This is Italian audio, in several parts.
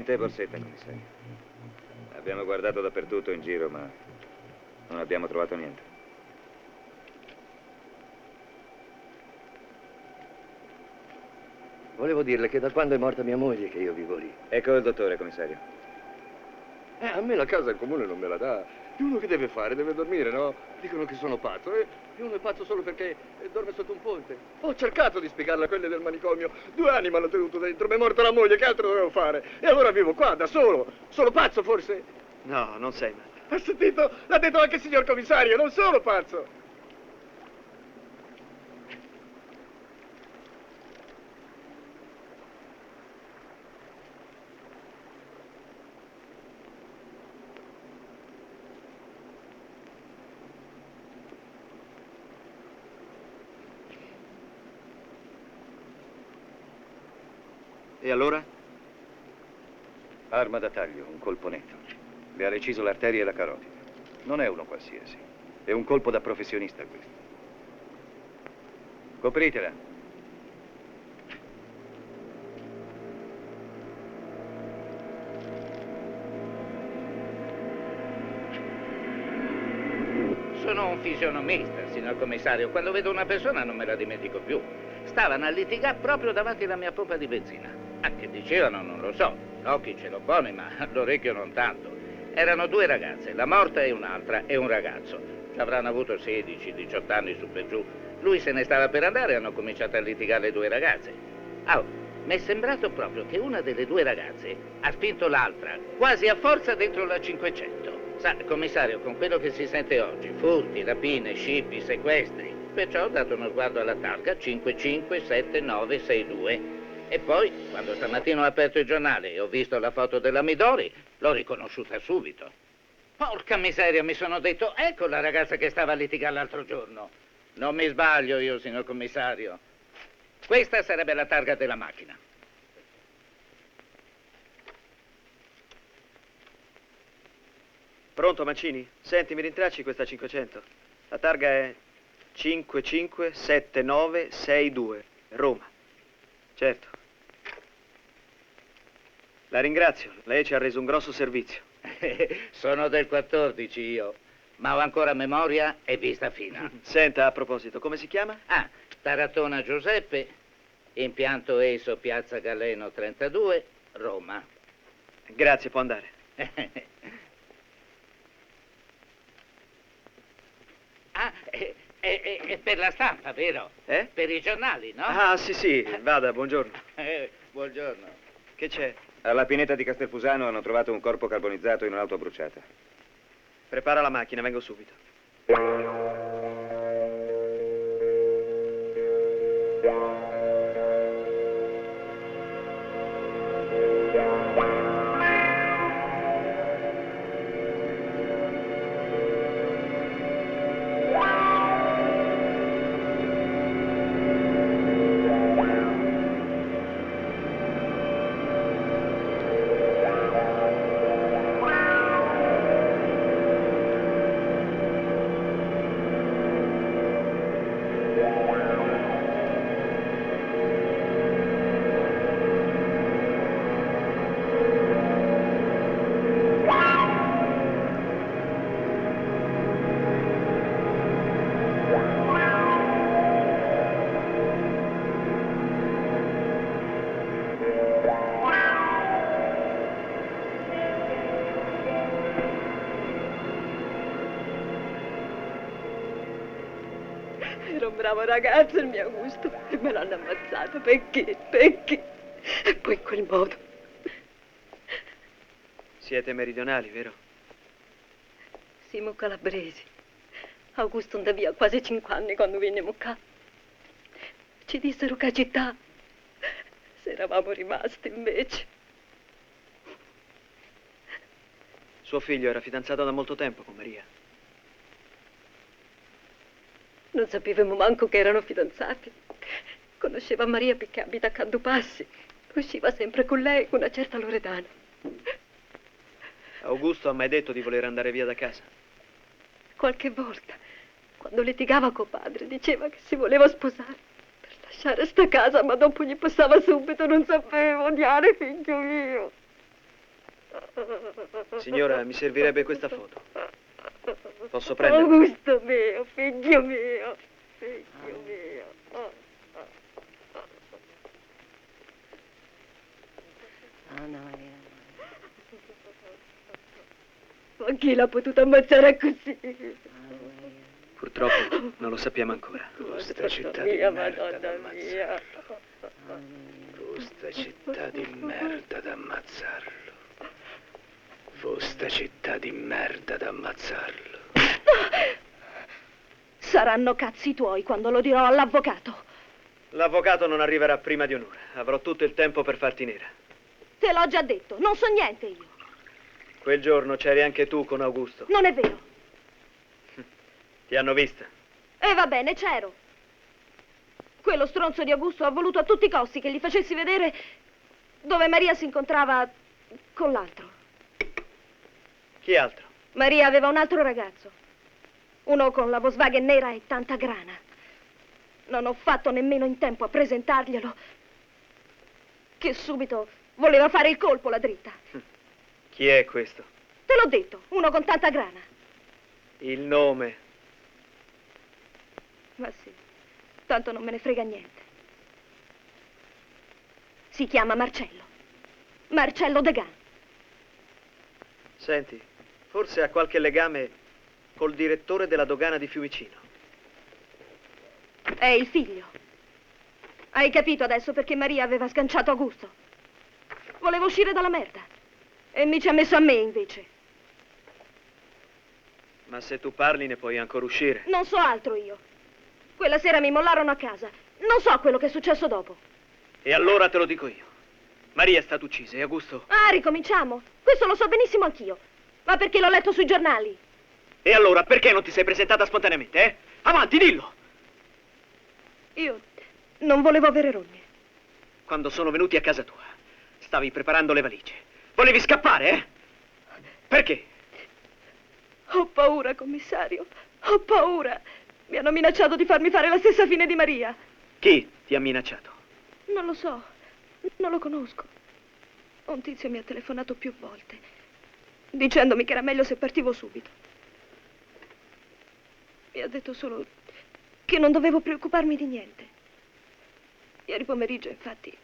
Niente borsetta, commissario. Abbiamo guardato dappertutto in giro, ma non abbiamo trovato niente. Volevo dirle che da quando è morta mia moglie che io vivo lì. Ecco il dottore, commissario. A me la casa il comune non me la dà. E uno che deve fare? Deve dormire, no? Dicono che sono pazzo. E uno è pazzo solo perché dorme sotto un ponte. Ho cercato di spiegarle a quelle del manicomio. 2 anni mi hanno tenuto dentro, mi è morta la moglie, che altro dovevo fare? E allora vivo qua, da solo. Sono pazzo, forse? No, non sei matto. Ha sentito? L'ha detto anche il signor commissario, non sono pazzo. E allora? Arma da taglio, un colpo netto. Le ha reciso l'arteria e la carotide. Non è uno qualsiasi. È un colpo da professionista questo. Copritela. Sono un fisionomista, signor commissario. Quando vedo una persona non me la dimentico più. Stavano a litigare proprio davanti alla mia pompa di benzina. Ah, che dicevano non lo so. L'occhio ce l'ho buoni, ma l'orecchio non tanto. Erano 2 ragazze, la morta e un'altra, e un ragazzo. Ci avranno avuto 16, 18 anni su per giù. Lui se ne stava per andare e hanno cominciato a litigare le 2 ragazze. Ah, mi è sembrato proprio che una delle 2 ragazze ha spinto l'altra, quasi a forza, dentro la 500. Sa, commissario, con quello che si sente oggi, furti, rapine, scippi, sequestri, perciò ho dato uno sguardo alla targa 557962. E poi, quando stamattina ho aperto il giornale e ho visto la foto della Midori, l'ho riconosciuta subito. Porca miseria, mi sono detto, ecco la ragazza che stava a litigare l'altro giorno. Non mi sbaglio io, signor commissario. Questa sarebbe la targa della macchina. Pronto, Mancini? Senti, mi rintracci questa 500? La targa è 557962, Roma. Certo. La ringrazio, lei ci ha reso un grosso servizio. Sono del 14 io, ma ho ancora memoria e vista fina. Senta, a proposito, come si chiama? Ah, Taratona Giuseppe, impianto ESO, Piazza Galeno 32, Roma. Grazie, può andare. Ah, è per la stampa, vero? Per i giornali, no? Ah, sì, vada, buongiorno. Buongiorno. Che c'è? Alla pineta di Castelfusano hanno trovato un corpo carbonizzato in un'auto bruciata. Prepara la macchina, vengo subito. Era un bravo ragazzo, il mio Augusto, e me l'hanno ammazzato. Perché? Perché? E poi in quel modo. Siete meridionali, vero? Siamo calabresi. Augusto andò via quasi 5 anni quando venimmo qua. Ci dissero che a città se eravamo rimasti invece. Suo figlio era fidanzato da molto tempo con Maria. Non sapevamo manco che erano fidanzati. Conosceva Maria perché abita a Candopassi. Usciva sempre con lei, con una certa Loredana. Augusto ha mai detto di voler andare via da casa? Qualche volta, quando litigava con padre, diceva che si voleva sposare per lasciare sta casa, ma dopo gli passava subito, non sapevo odiare figlio mio. Signora, mi servirebbe questa foto. Posso prenderla? Augusto mio, figlio mio, figlio mio. Ma chi l'ha potuto ammazzare così? Purtroppo non lo sappiamo ancora. Questa città di Mia merda Madonna da mia. ammazzarlo. Questa città di merda da ammazzarlo. Questa città di merda da ammazzarlo. Saranno cazzi tuoi quando lo dirò all'avvocato. L'avvocato non arriverà prima di un'ora. Avrò tutto il tempo per farti nera. Te l'ho già detto, non so niente io. Quel giorno c'eri anche tu con Augusto. Non è vero. Ti hanno vista. E va bene, c'ero. Quello stronzo di Augusto ha voluto a tutti i costi che gli facessi vedere dove Maria si incontrava con l'altro. Chi altro? Maria aveva un altro ragazzo. Uno con la Volkswagen nera e tanta grana. Non ho fatto nemmeno in tempo a presentarglielo, che subito voleva fare il colpo la dritta. Chi è questo? Te l'ho detto, uno con tanta grana. Il nome. Ma sì, tanto non me ne frega niente. Si chiama Marcello. Marcello Degan. Senti, forse ha qualche legame col direttore della dogana di Fiumicino. È il figlio. Hai capito adesso perché Maria aveva sganciato Augusto? Voleva uscire dalla merda. E mi ci ha messo a me, invece. Ma se tu parli ne puoi ancora uscire. Non so altro io. Quella sera mi mollarono a casa. Non so quello che è successo dopo. E allora te lo dico io. Maria è stata uccisa e Augusto... Ah, ricominciamo. Questo lo so benissimo anch'io. Ma perché l'ho letto sui giornali? E allora perché non ti sei presentata spontaneamente, eh? Avanti, dillo! Io non volevo avere rogne. Quando sono venuti a casa tua, stavi preparando le valigie. Volevi scappare, eh? Perché? Ho paura, commissario. Ho paura. Mi hanno minacciato di farmi fare la stessa fine di Maria. Chi ti ha minacciato? Non lo so. Non lo conosco. Un tizio mi ha telefonato più volte, dicendomi che era meglio se partivo subito. Mi ha detto solo che non dovevo preoccuparmi di niente. Ieri pomeriggio, infatti,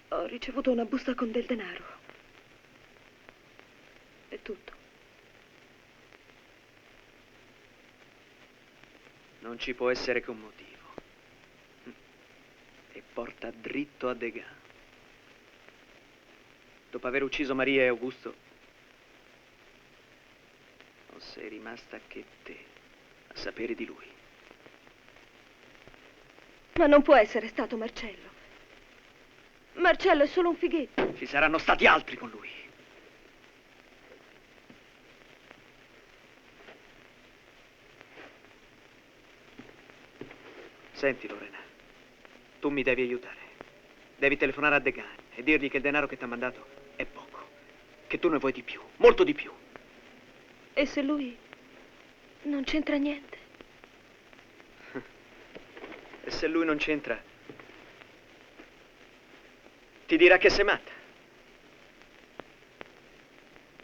ho ricevuto una busta con del denaro. È tutto. Non ci può essere che un motivo. E porta dritto a Degan. Dopo aver ucciso Maria e Augusto, non sei rimasta che te a sapere di lui. Ma non può essere stato Marcello. Marcello è solo un fighetto. Ci saranno stati altri con lui. Senti, Lorena, tu mi devi aiutare. Devi telefonare a Degan e dirgli che il denaro che ti ha mandato è poco. Che tu ne vuoi di più, molto di più. E se lui non c'entra niente? E se lui non c'entra, ti dirà che sei matta.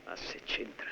Ma se c'entra...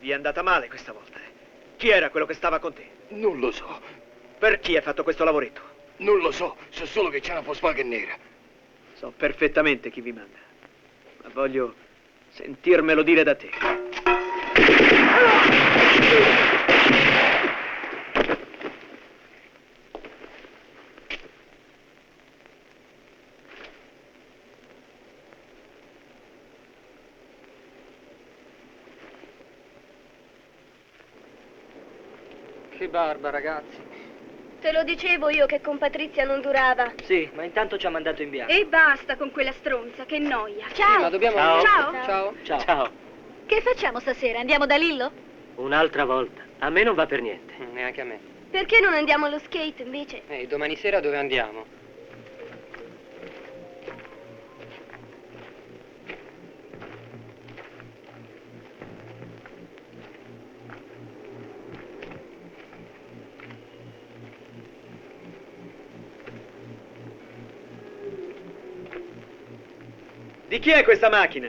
Vi è andata male questa volta, eh? Chi era quello che stava con te? Non lo so, Per chi hai fatto questo lavoretto? non lo so, so solo che c'è una Volkswagen nera. So perfettamente chi vi manda. Ma voglio Sentirmelo dire da te. Che barba, ragazzi. Te lo dicevo io che con Patrizia non durava. Sì, ma intanto ci ha mandato in viaggio. E basta con quella stronza, che noia. Sì, Ciao. ma dobbiamo... Ciao. Ciao. Ciao. Ciao. Che facciamo stasera? Andiamo da Lillo? Un'altra volta. A me non va per niente. Neanche a me. Perché non andiamo allo skate invece? Domani sera dove andiamo? Di chi è questa macchina?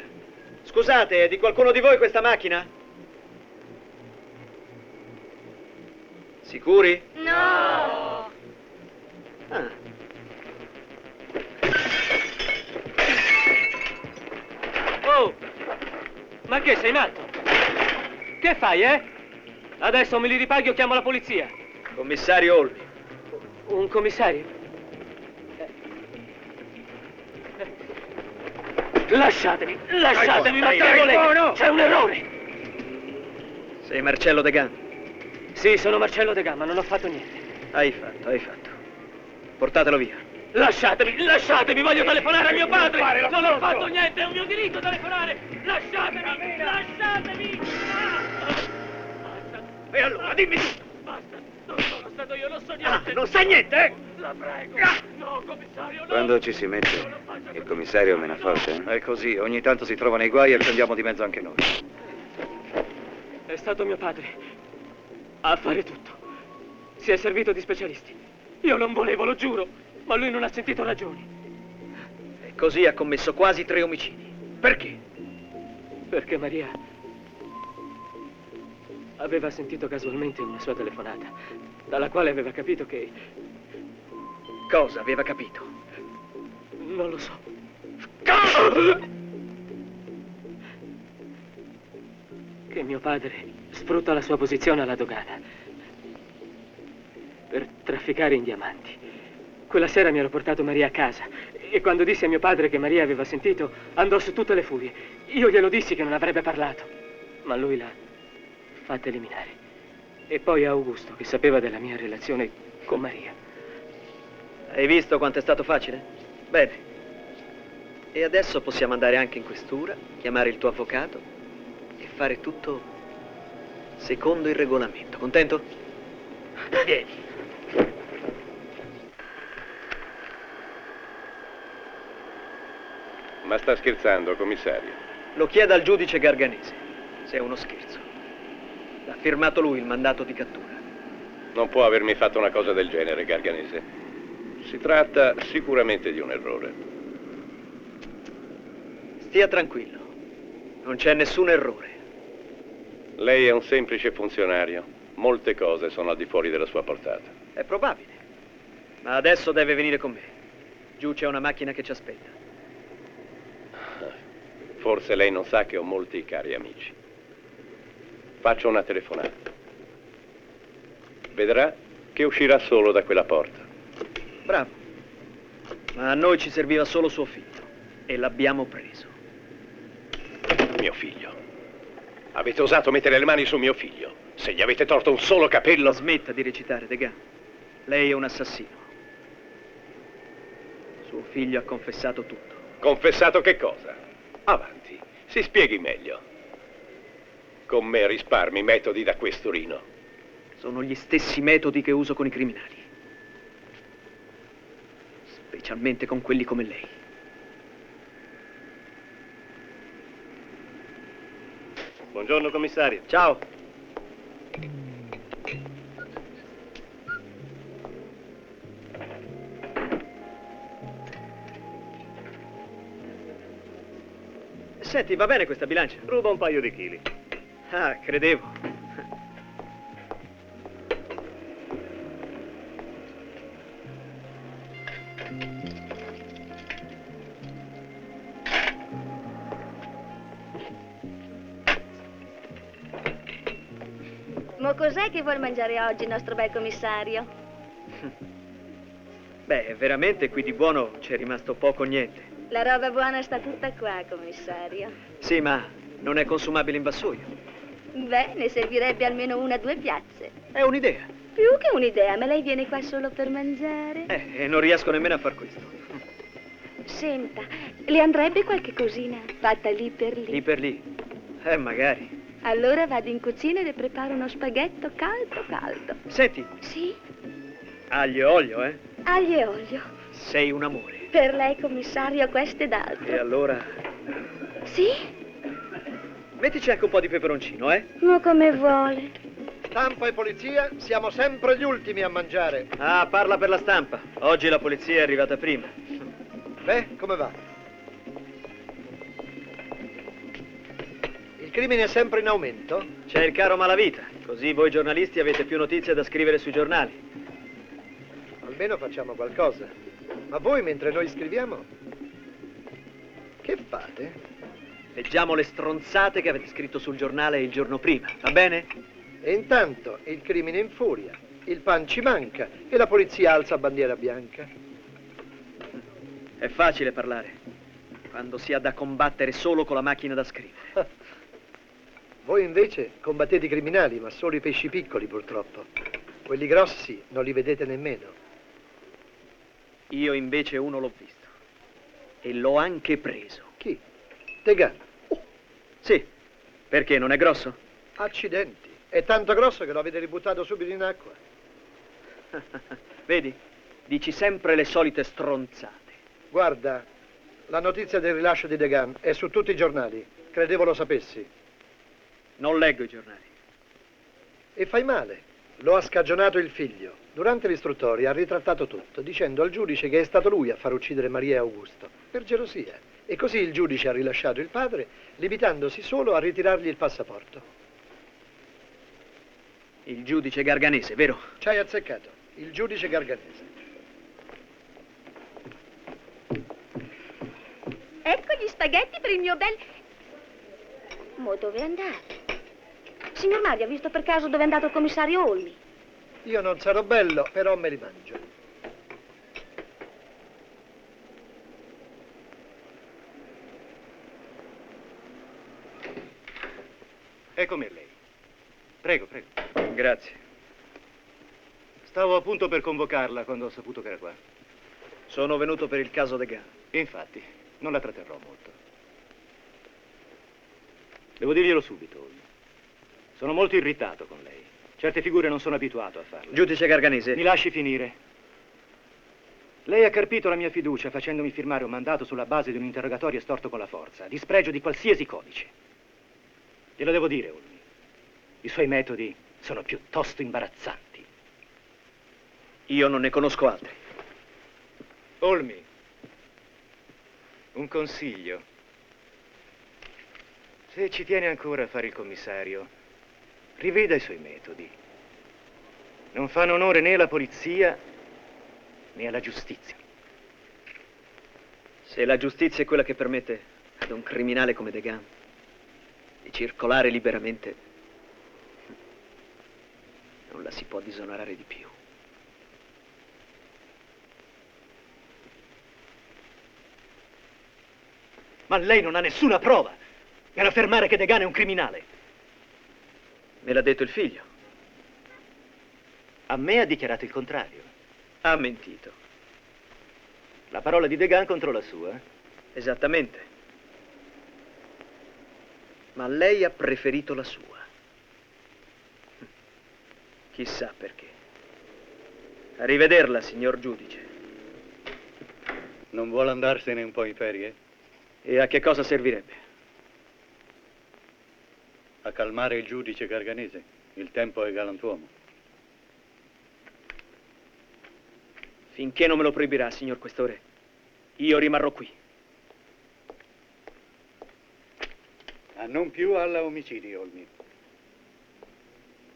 Scusate, è di qualcuno di voi questa macchina? Sicuri? No! Ah. Oh! Ma che sei matto? Che fai, eh? Adesso me li ripaghi o chiamo la polizia. Commissario Olmi. Un commissario? Lasciatemi, Matteo! C'è un errore! Sei Marcello De Gan. Sì, sono Marcello De Gamma, non ho fatto niente. Hai fatto. Portatelo via. Lasciatemi, voglio telefonare a mio padre! Non ho fatto niente, è un mio diritto telefonare! Lasciatemi! Basta! E allora, dimmi tu! Basta! Non sono stato io, non so niente! Non sai niente, eh? La prego! No, commissario, no! Quando ci si mette, il commissario mena forte, eh? È così, ogni tanto si trova nei guai e ci andiamo di mezzo anche noi. È stato mio padre a fare tutto. Si è servito di specialisti. Io non volevo, lo giuro, ma lui non ha sentito ragioni. E così ha commesso quasi 3 omicidi. Perché? Perché Maria aveva sentito casualmente una sua telefonata, dalla quale aveva capito che... Cosa aveva capito? Non lo so. Che mio padre sfrutta la sua posizione alla dogana per trafficare in diamanti. Quella sera mi ero portato Maria a casa e quando dissi a mio padre che Maria aveva sentito, andò su tutte le furie. Io glielo dissi che non avrebbe parlato, ma lui l'ha fatta eliminare. E poi a Augusto, che sapeva della mia relazione con Maria. Hai visto quanto è stato facile? Bene. E adesso possiamo andare anche in questura, chiamare il tuo avvocato e fare tutto secondo il regolamento. Contento? Vieni. Ma sta scherzando, commissario? Lo chieda al giudice Garganese, se è uno scherzo. L'ha firmato lui il mandato di cattura. Non può avermi fatto una cosa del genere, Garganese. Si tratta sicuramente di un errore. Stia tranquillo, non c'è nessun errore. Lei è un semplice funzionario. Molte cose sono al di fuori della sua portata. È probabile, ma adesso deve venire con me. Giù c'è una macchina che ci aspetta. Forse lei non sa che ho molti cari amici. Faccio una telefonata. Vedrà che uscirà solo da quella porta. Bravo, ma a noi ci serviva solo suo figlio e l'abbiamo preso. Mio figlio. Avete osato mettere le mani su mio figlio. Se gli avete torto un solo capello... Smetta di recitare, De Gan. Lei è un assassino. Suo figlio ha confessato tutto. Confessato che cosa? Avanti, si spieghi meglio. Con me risparmi metodi da questurino. Sono gli stessi metodi che uso con i criminali. Specialmente con quelli come lei. Buongiorno, commissario. Ciao. Senti, va bene questa bilancia? Ruba un paio di chili. Ah, credevo. Ma cos'è che vuol mangiare oggi il nostro bel commissario? Beh, veramente qui di buono c'è rimasto poco o niente. La roba buona sta tutta qua, commissario. Sì, ma non è consumabile in vassoio. Beh, ne servirebbe almeno 1 o 2 piazze. È un'idea. Più che un'idea, ma lei viene qua solo per mangiare? E non riesco nemmeno a far questo. Senta, le andrebbe qualche cosina fatta lì per lì? Lì per lì. Magari. Allora vado in cucina e le preparo uno spaghetto caldo caldo. Senti, Sì? aglio e olio, eh? Aglio e olio. Sei un amore. Per lei, commissario, questo ed altro. E allora... Sì? Mettici anche un po' di peperoncino, eh? Ma come vuole. Stampa e polizia, siamo sempre gli ultimi a mangiare. Ah, parla per la stampa. Oggi la polizia è arrivata prima. Beh, come va? Il crimine è sempre in aumento? C'è il caro malavita, così voi giornalisti avete più notizie da scrivere sui giornali. Almeno facciamo qualcosa. Ma voi, mentre noi scriviamo, che fate? Leggiamo le stronzate che avete scritto sul giornale il giorno prima, va bene? E intanto il crimine infuria, il pan ci manca e la polizia alza bandiera bianca. È facile parlare, quando si ha da combattere solo con la macchina da scrivere. Voi invece combattete i criminali, ma solo i pesci piccoli purtroppo. Quelli grossi non li vedete nemmeno. Io invece uno l'ho visto e l'ho anche preso. Chi? Degan. Sì, perché non è grosso? Accidenti. È tanto grosso che lo avete ributtato subito in acqua. Vedi? Dici sempre le solite stronzate. Guarda, la notizia del rilascio di Degan è su tutti i giornali. Credevo lo sapessi. Non leggo i giornali. E fai male. Lo ha scagionato il figlio. Durante l'istruttoria ha ritrattato tutto, dicendo al giudice che è stato lui a far uccidere Maria e Augusto, per gelosia. E così il giudice ha rilasciato il padre, limitandosi solo a ritirargli il passaporto. Il giudice Garganese, vero? Ci hai azzeccato. Il giudice Garganese. Ecco gli spaghetti per il mio bel... Ma dove andate? Signor Mario, ha visto per caso dove è andato il commissario Olmi? Io non sarò bello, però me li mangio. Eccomi lei. Prego, prego. Grazie. Stavo appunto per convocarla quando ho saputo che era qua. Sono venuto per il caso Degan. Infatti, non la tratterrò molto. Devo dirglielo subito, Olmi. Sono molto irritato con lei. Certe figure non sono abituato a farle. Giudice Garganese. Mi lasci finire. Lei ha carpito la mia fiducia facendomi firmare un mandato sulla base di un interrogatorio estorto con la forza, a dispregio di qualsiasi codice. Glielo devo dire, Olmi. I suoi metodi sono piuttosto imbarazzanti. Io non ne conosco altri. Olmi, un consiglio. Se ci tiene ancora a fare il commissario, riveda i suoi metodi. Non fanno onore né alla polizia né alla giustizia. Se la giustizia è quella che permette ad un criminale come Degan di circolare liberamente, non la si può disonorare di più. Ma lei non ha nessuna prova per affermare che Degan è un criminale. Me l'ha detto il figlio. A me ha dichiarato il contrario. Ha mentito. La parola di Degan contro la sua. Esattamente. Ma lei ha preferito la sua. Chissà perché. Arrivederla, signor giudice. Non vuole andarsene un po' in ferie? E a che cosa servirebbe? A calmare il giudice Garganese. Il tempo è galantuomo. Finché non me lo proibirà, signor Questore, io rimarrò qui. Ah, non più alla omicidi, Olmi.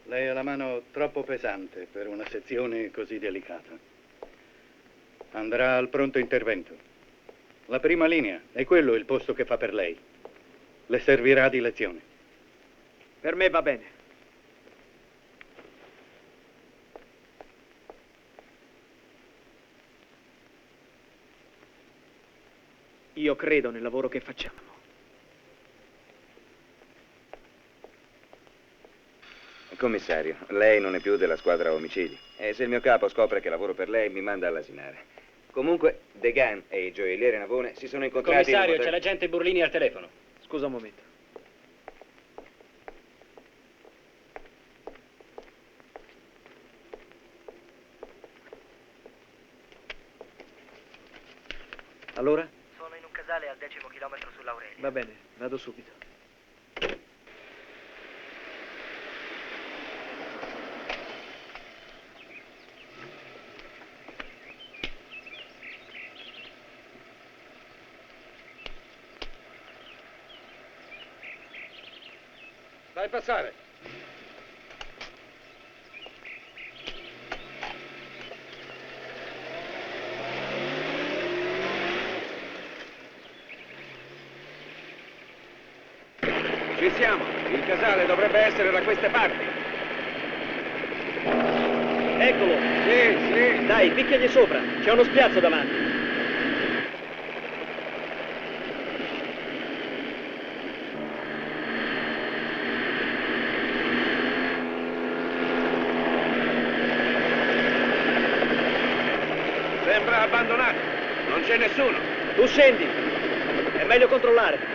Lei ha la mano troppo pesante per una sezione così delicata. Andrà al pronto intervento. La prima linea è quello il posto che fa per lei. Le servirà di lezione. Per me va bene. Io credo nel lavoro che facciamo. Commissario, lei non è più della squadra omicidi. E se il mio capo scopre che lavoro per lei, mi manda all'asinare. Comunque, De Gan e il gioielliere Navone si sono incontrati... Commissario, c'è l'agente Burlini al telefono. Scusa un momento. Allora? Sono in un casale al 10° chilometro sull'Aurelia. Va bene, vado subito. Fai passare. Ci siamo. Il casale dovrebbe essere da queste parti. Eccolo! Sì, sì. Dai, picchiagli sopra, c'è uno spiazzo davanti. Sembra abbandonato. Non c'è nessuno. Tu scendi, è meglio controllare.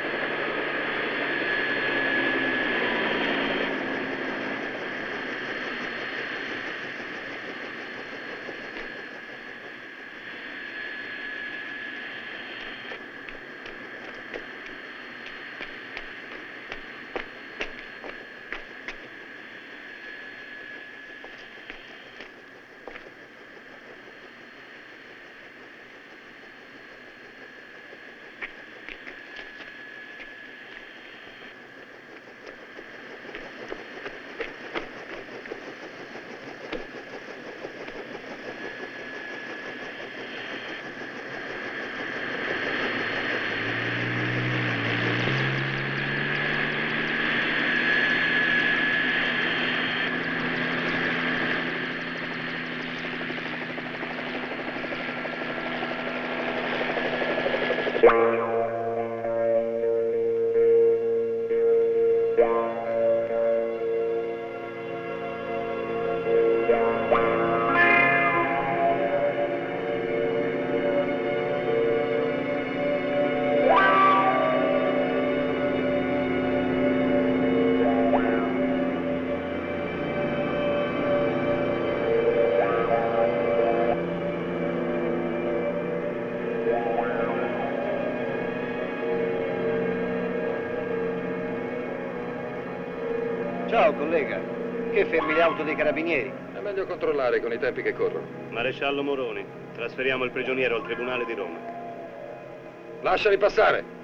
Ciao, collega. Che fermi le auto dei carabinieri? È meglio controllare con i tempi che corrono. Maresciallo Moroni, trasferiamo il prigioniero al Tribunale di Roma. Lasciali passare.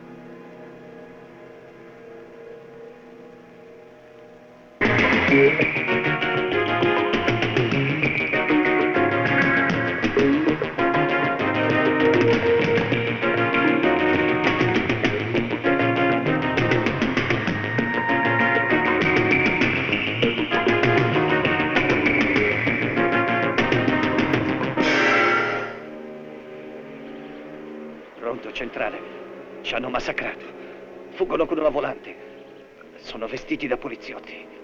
Pronto, centrale. Ci hanno massacrato. Fuggono con una volante. Sono vestiti da poliziotti.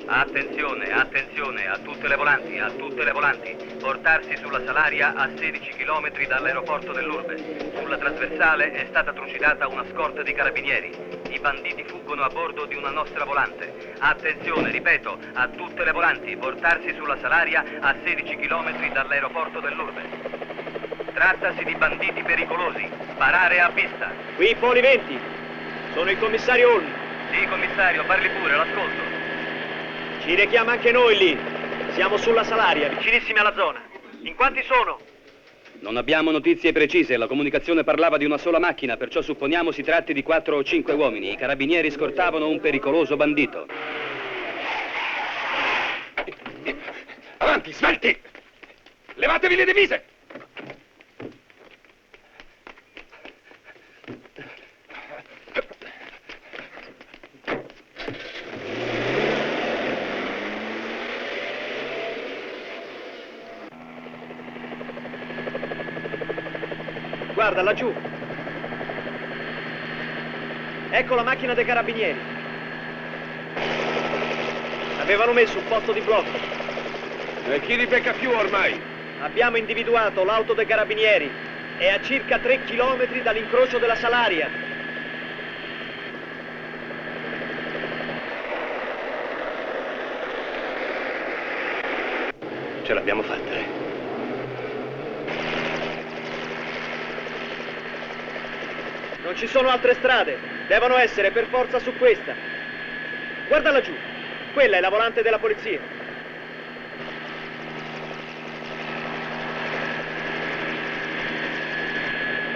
Attenzione, attenzione, a tutte le volanti, a tutte le volanti. Portarsi sulla Salaria a 16 km dall'aeroporto dell'Urbe. Sulla trasversale è stata trucidata una scorta di carabinieri. I banditi fuggono a bordo di una nostra volante. Attenzione, ripeto, a tutte le volanti. Portarsi sulla Salaria a 16 km dall'aeroporto dell'Urbe. Trattasi di banditi pericolosi. Sparare a vista. Qui Poli 20. Sono il commissario Olmi. Sì, commissario, parli pure, l'ascolto. Ci richiama anche noi lì. Siamo sulla Salaria, vicinissimi alla zona. In quanti sono? Non abbiamo notizie precise, la comunicazione parlava di una sola macchina, perciò supponiamo si tratti di 4 o 5 uomini. I carabinieri scortavano un pericoloso bandito. Avanti, svelti! Levatevi le divise! Guarda, laggiù. Ecco la macchina dei carabinieri. Avevano messo un posto di blocco. E chi li becca più ormai? Abbiamo individuato l'auto dei carabinieri. È a circa 3 chilometri dall'incrocio della Salaria. Ce l'abbiamo fatta, eh? Non ci sono altre strade. Devono essere per forza su questa. Guarda laggiù. Quella è la volante della polizia.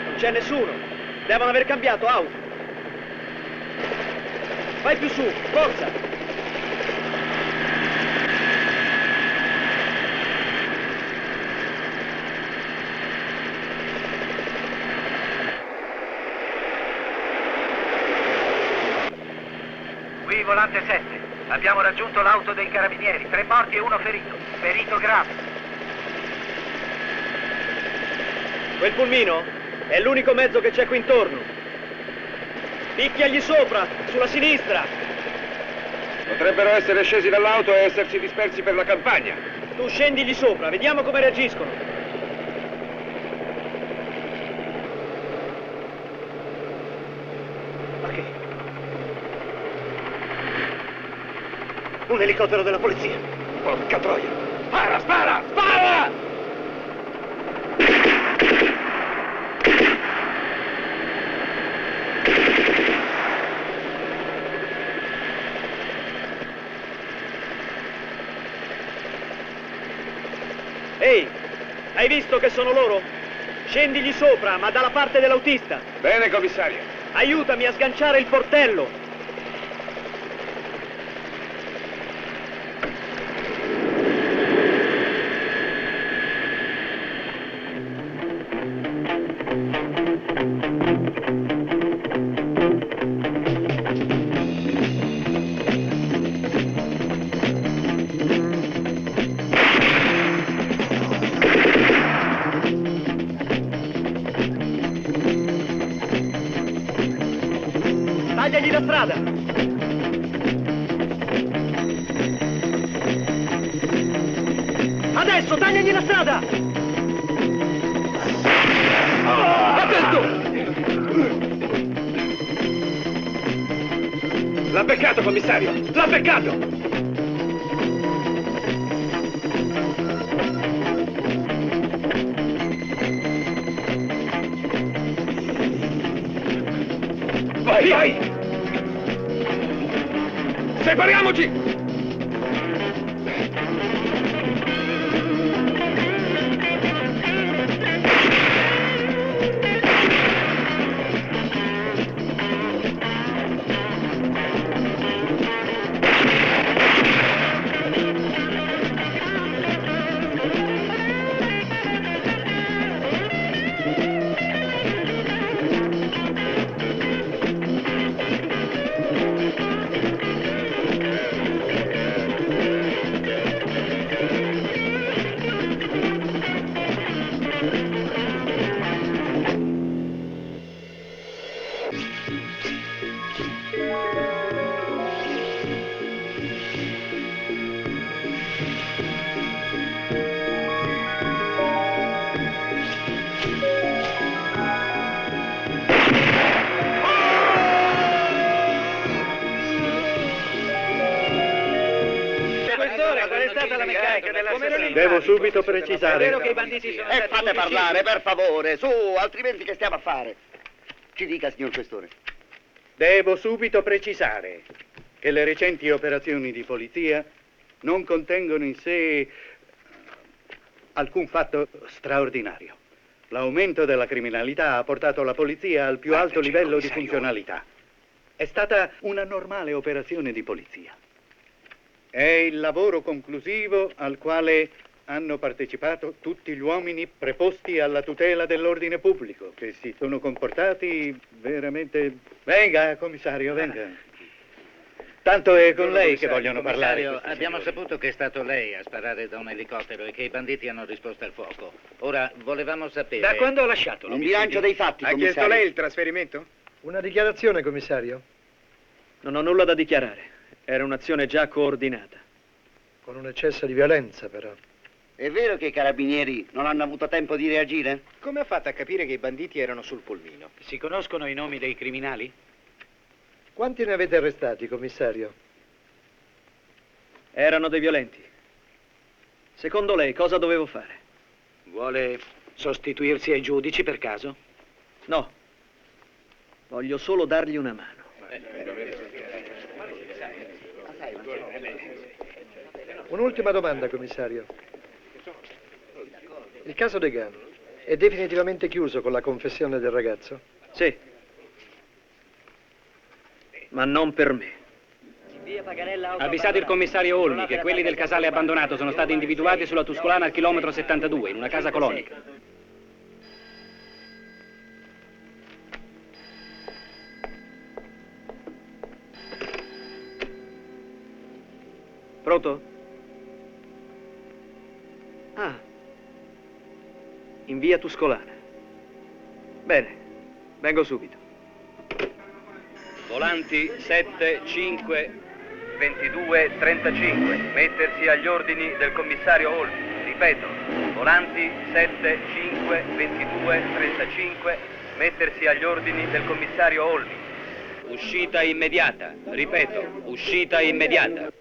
Non c'è nessuno. Devono aver cambiato auto. Vai più su, forza! Qui volante 7. Abbiamo raggiunto l'auto dei carabinieri. 3 morti e 1 ferito. Ferito grave. Quel pulmino è l'unico mezzo che c'è qui intorno. Picchiagli sopra, sulla sinistra. Potrebbero essere scesi dall'auto e essersi dispersi per la campagna. Tu scendigli sopra, vediamo come reagiscono. Ma che? Un elicottero della polizia. Porca troia! Spara, spara, spara! Ehi, hai visto che sono loro? Scendigli sopra, ma dalla parte dell'autista. Bene, commissario. Aiutami a sganciare il portello. Tagliagli la strada! Adesso, tagliagli la strada! Attento! L'ha beccato, commissario! L'ha beccato! Vai, vai! Separiamoci! Devo subito precisare. È vero che i banditi sono stati fate tutti parlare, uccisi? per favore, su, altrimenti che stiamo a fare? Ci dica, signor Questore. Devo subito precisare che le recenti operazioni di polizia non contengono in sé alcun fatto straordinario. L'aumento della criminalità ha portato la polizia al più alto livello di funzionalità. È stata una normale operazione di polizia. È il lavoro conclusivo al quale hanno partecipato tutti gli uomini preposti alla tutela dell'ordine pubblico, che si sono comportati veramente... Venga, commissario, venga. Tanto è con lei che vogliono parlare. Commissario, abbiamo saputo che è stato lei a sparare da un elicottero e che i banditi hanno risposto al fuoco. Ora, volevamo sapere... Da quando ha lasciato Un bilancio dei fatti, Ha chiesto commissario. lei il trasferimento? Una dichiarazione, commissario? Non ho nulla da dichiarare. Era un'azione già coordinata. Con un eccesso di violenza, però. È vero che i carabinieri non hanno avuto tempo di reagire? Come ha fatto a capire che i banditi erano sul pulmino? Si conoscono i nomi dei criminali? Quanti ne avete arrestati, commissario? Erano dei violenti. Secondo lei cosa dovevo fare? Vuole sostituirsi ai giudici per caso? No. Voglio solo dargli una mano. Un'ultima domanda, commissario. Il caso Degan è definitivamente chiuso con la confessione del ragazzo? Sì. Ma non per me. Avvisate il commissario Olmi che quelli del casale abbandonato sono stati individuati sulla Tuscolana al chilometro 72, in una casa colonica. Pronto? Ah. In via Tuscolana. Bene, vengo subito. Volanti 7, 5... 22 35, mettersi agli ordini del commissario Olmi. Ripeto, volanti 7 5 22 35, mettersi agli ordini del commissario Olmi. Uscita immediata. Ripeto, uscita immediata.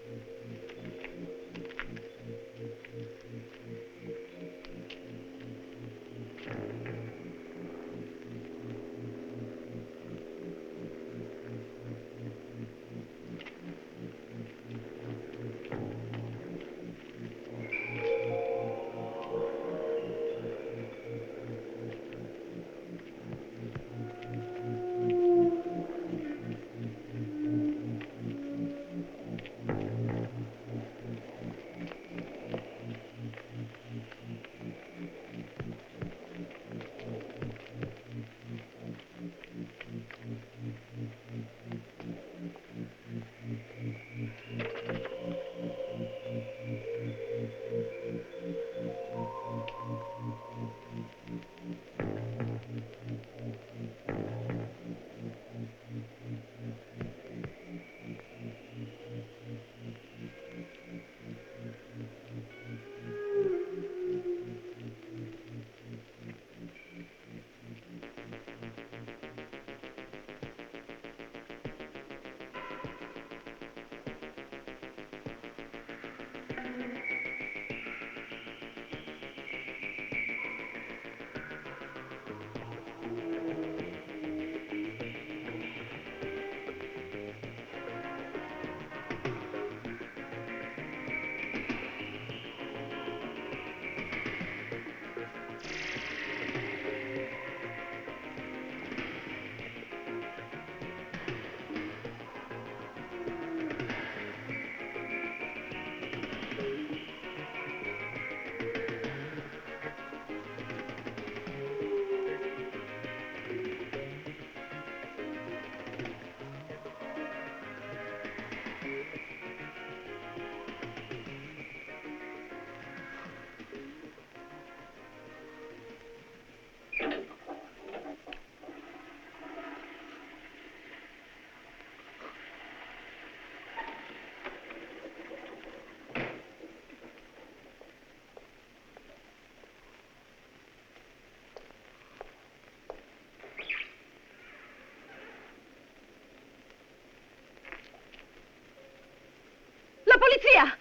La polizia!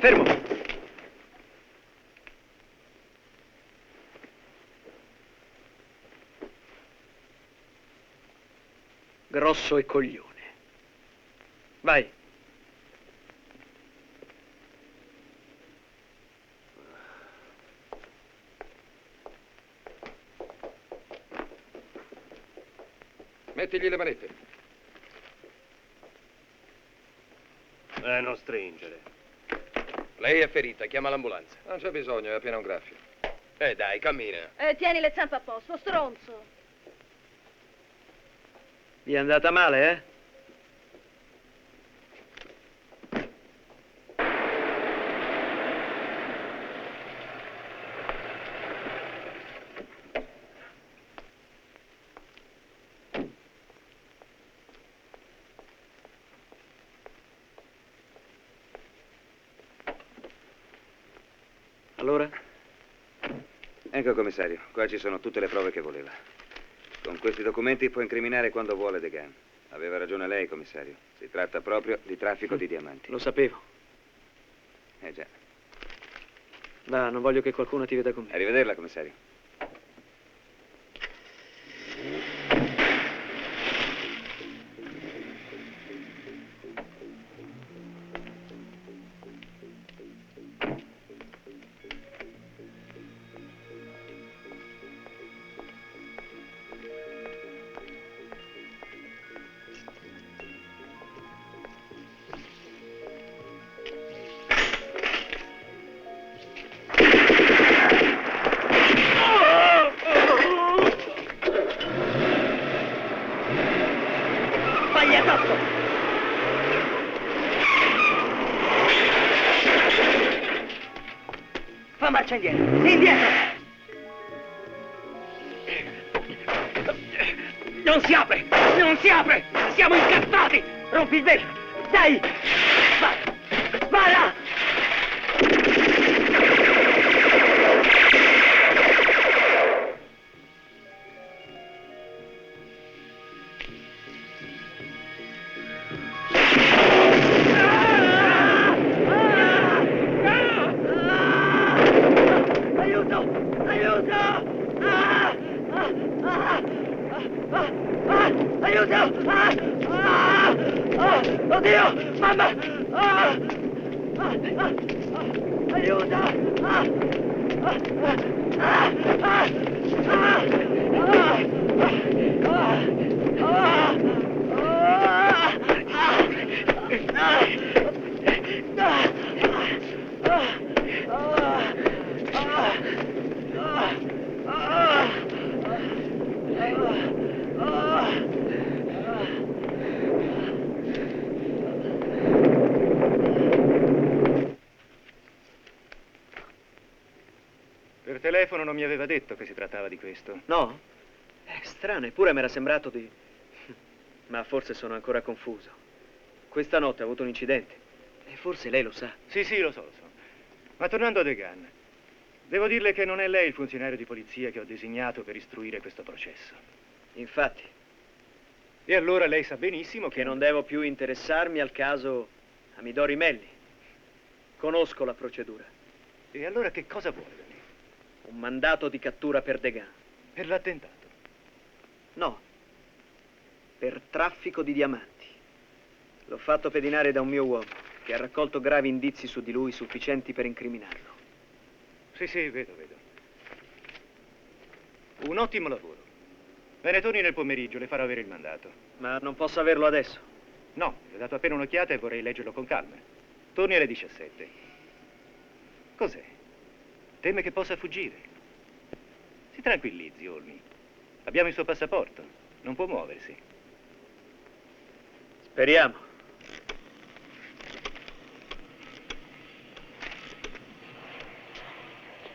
Fermo! Grosso e coglione. Vai. Mettigli le manette. Non stringere. Lei è ferita, chiama l'ambulanza. Non c'è bisogno, è appena un graffio. Dai, cammina. Tieni le zampe a posto, stronzo. Vi è andata male, eh? Allora? Ecco, commissario, qua ci sono tutte le prove che voleva. Con questi documenti può incriminare quando vuole Degan. Aveva ragione lei, commissario. Si tratta proprio di traffico di diamanti. Lo sapevo. Già. Va, non voglio che qualcuno ti veda con me. Arrivederla, commissario. Fa marcia indietro! Indietro! Non si apre! Non si apre! Siamo incastrati! Rompi il vetro! Dai! Spara! Spara! Oddio! Mamma! Aiuto! Per telefono non mi aveva detto che si trattava di questo. No? È strano, eppure mi era sembrato di... Ma forse sono ancora confuso. Questa notte ho avuto un incidente. E forse lei lo sa. Sì, lo so. Ma tornando a Degan, devo dirle che non è lei il funzionario di polizia che ho designato per istruire questo processo. Infatti. E allora lei sa benissimo che non devo più interessarmi al caso Amidori Melli. Conosco la procedura. E allora che cosa vuole da me? Un mandato di cattura per Degan. Per l'attentato? No. Per traffico di diamanti. L'ho fatto pedinare da un mio uomo che ha raccolto gravi indizi su di lui sufficienti per incriminarlo. Sì, vedo. Un ottimo lavoro. Me ne torni nel pomeriggio, le farò avere il mandato. Ma non posso averlo adesso? No, gli ho dato appena un'occhiata e vorrei leggerlo con calma. Torni alle 17. Cos'è? Teme che possa fuggire? Si tranquillizzi, Olmi. Abbiamo il suo passaporto. Non può muoversi. Speriamo.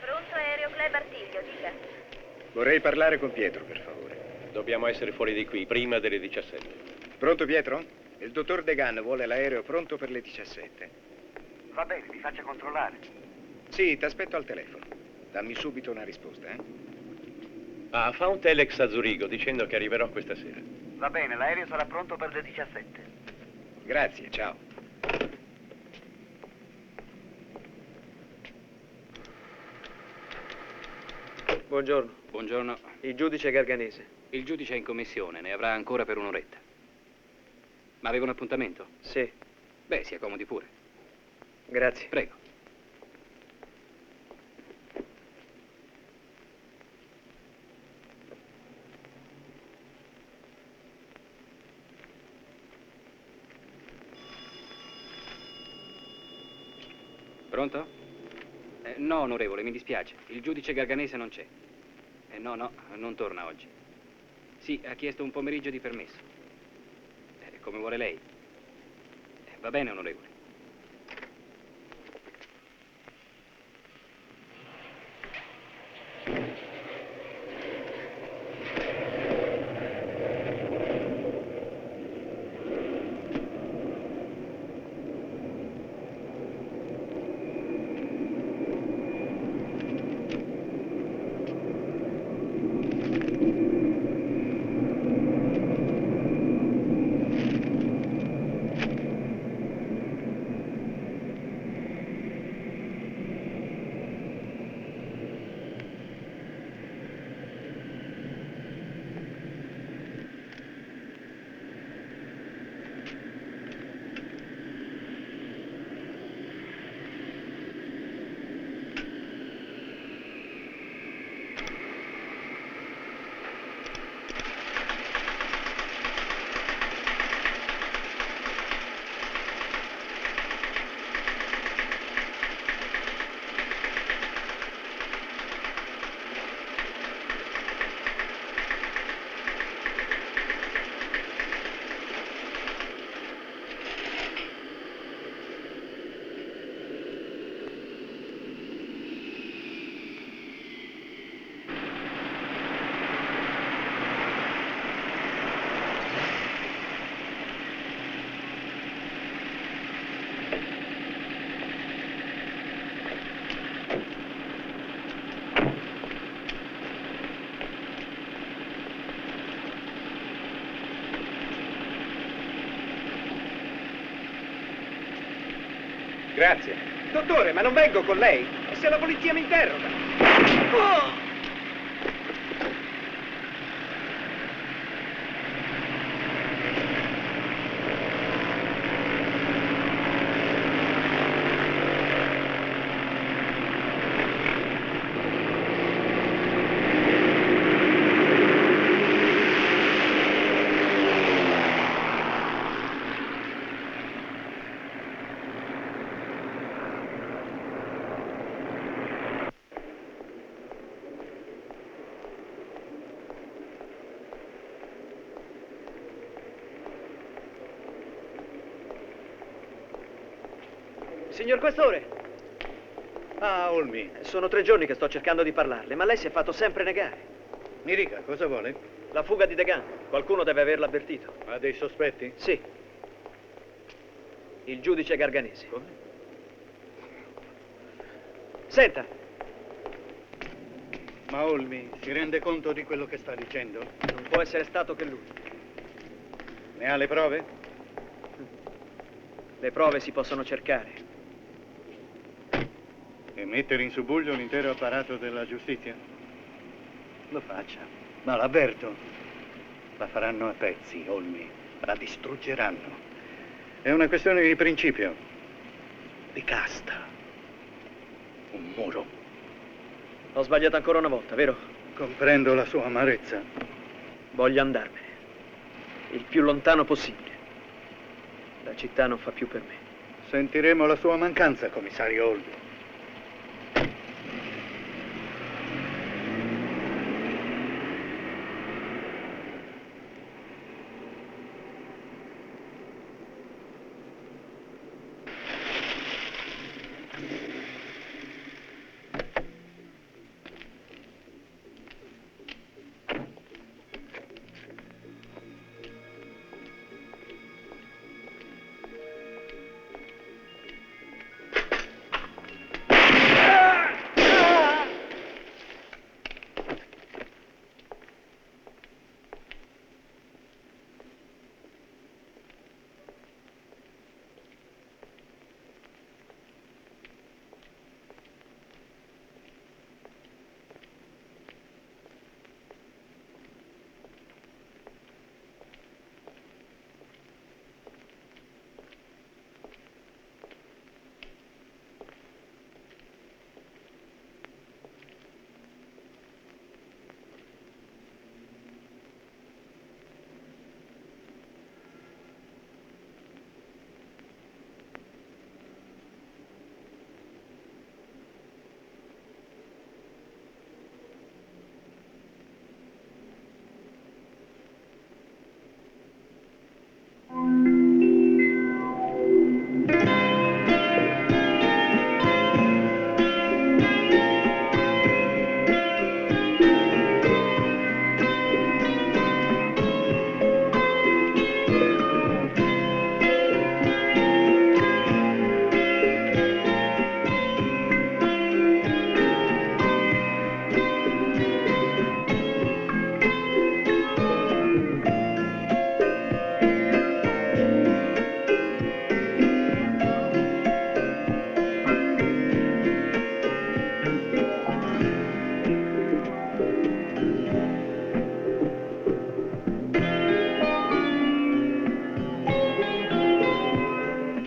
Pronto aereo Club Artiglio, dica. Vorrei parlare con Pietro, per favore. Dobbiamo essere fuori di qui, prima delle 17. Pronto, Pietro? Il dottor Degan vuole l'aereo pronto per le 17. Va bene, mi faccia controllare. Sì, ti aspetto al telefono. Dammi subito una risposta, eh? Ah, fa un telex a Zurigo dicendo che arriverò questa sera. Va bene, l'aereo sarà pronto per le 17. Grazie, ciao. Buongiorno. Buongiorno. Il giudice Garganese. Il giudice è in commissione, ne avrà ancora per un'oretta. Ma aveva un appuntamento? Sì. Beh, si accomodi pure. Grazie. Prego. Pronto? No, onorevole, mi dispiace. Il giudice Garganese non c'è. No, non torna oggi. Sì, ha chiesto un pomeriggio di permesso. Come vuole lei. Va bene, onorevole. Grazie. Dottore, ma non vengo con lei? E se la polizia mi interroga? Oh! Signor Questore! Ah, Olmi. Sono 3 giorni che sto cercando di parlarle, ma lei si è fatto sempre negare. Mi dica, cosa vuole? La fuga di Degan. Qualcuno deve averla avvertito. Ha dei sospetti? Sì. Il giudice Garganese. Come? Senta! Ma Olmi, si rende conto di quello che sta dicendo? Non può essere stato che lui. Ne ha le prove? Le prove si possono cercare. E mettere in subbuglio l'intero apparato della giustizia? Lo faccia, ma l'avverto. La faranno a pezzi, Olmi. La distruggeranno. È una questione di principio. Di casta. Un muro. Ho sbagliato ancora una volta, vero? Comprendo la sua amarezza. Voglio andarmene. Il più lontano possibile. La città non fa più per me. Sentiremo la sua mancanza, commissario Olmi.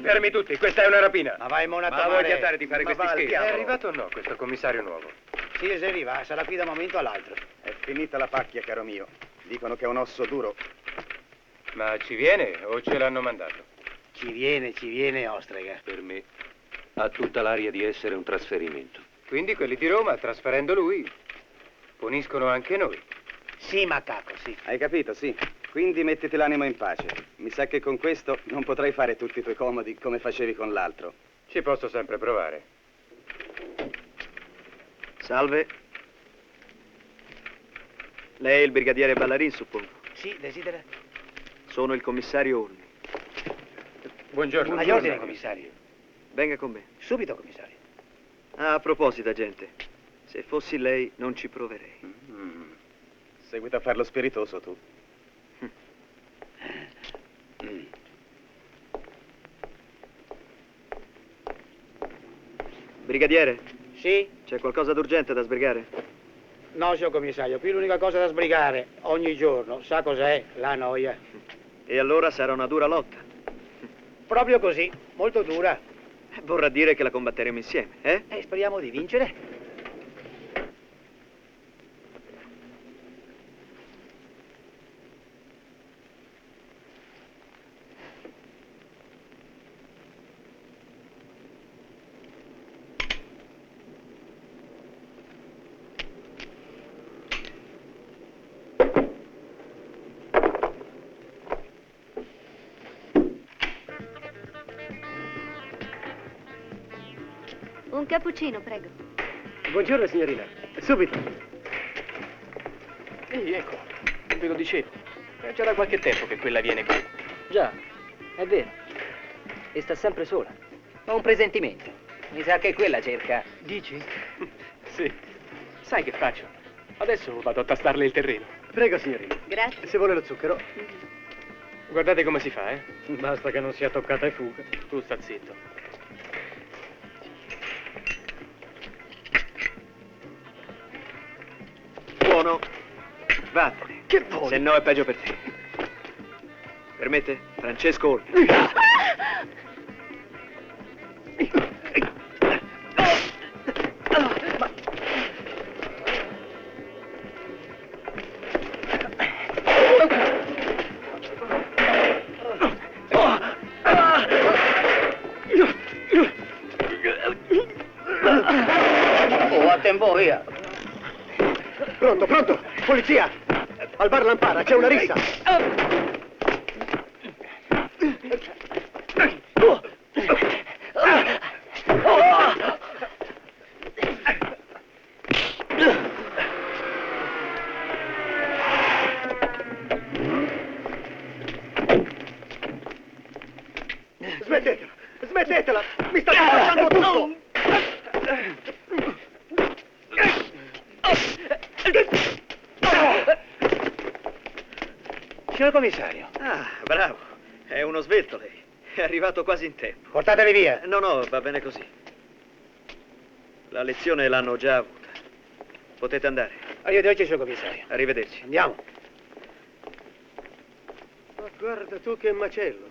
Fermi tutti, questa è una rapina. Ma vai monato Ma male. vuoi tentare di fare Ma questi va al scherzi? È diavolo. arrivato o no questo commissario nuovo? Sì, se arriva, sarà qui da un momento all'altro. È finita la pacchia, caro mio. Dicono che è un osso duro. Ma ci viene o ce l'hanno mandato? Ci viene, ostrega. Per me ha tutta l'aria di essere un trasferimento. Quindi quelli di Roma, trasferendo lui, puniscono anche noi. Sì, macaco, sì. Hai capito, sì. Quindi mettiti l'animo in pace. Mi sa che con questo non potrai fare tutti i tuoi comodi come facevi con l'altro. Ci posso sempre provare. Salve. Lei è il brigadiere Ballarin, suppongo. Sì, desidera? Sono il commissario Olmi. Buongiorno. Agli ordini, commissario. Venga con me. Subito, commissario. Ah, a proposito, agente, se fossi lei non ci proverei. Seguita a farlo spiritoso tu. Brigadiere? Sì? C'è qualcosa d'urgente da sbrigare? No, signor commissario, qui l'unica cosa da sbrigare ogni giorno, sa cos'è? La noia. E allora sarà una dura lotta. Proprio così, molto dura. Vorrà dire che la combatteremo insieme, eh? Speriamo di vincere. Un cappuccino, prego. Buongiorno, signorina. Subito. Ehi, ecco, ve lo dicevo. È già da qualche tempo che quella viene qui. Già, è vero. E sta sempre sola. Ho un presentimento. Mi sa che quella cerca. Dici? Sì. Sai che faccio? Adesso vado a tastarle il terreno. Prego, signorina. Grazie. Se vuole lo zucchero. Guardate come si fa, eh? Basta che non sia toccata e fuga. Tu sta zitto. Buono. Vattene. Che vuoi? Se no è peggio per te. Permette? Francesco Olmi. Oh, a tempo via. Pronto, pronto! Polizia! Al bar Lampara, c'è una rissa! Smettetela! Smettetela! Mi state facendo tutto! Signor commissario. Ah, bravo. È uno svelto lei. È arrivato quasi in tempo. Portateli via. No, no, va bene così. La lezione l'hanno già avuta. Potete andare. Arrivederci, signor commissario. Arrivederci. Andiamo. Ma guarda tu che macello.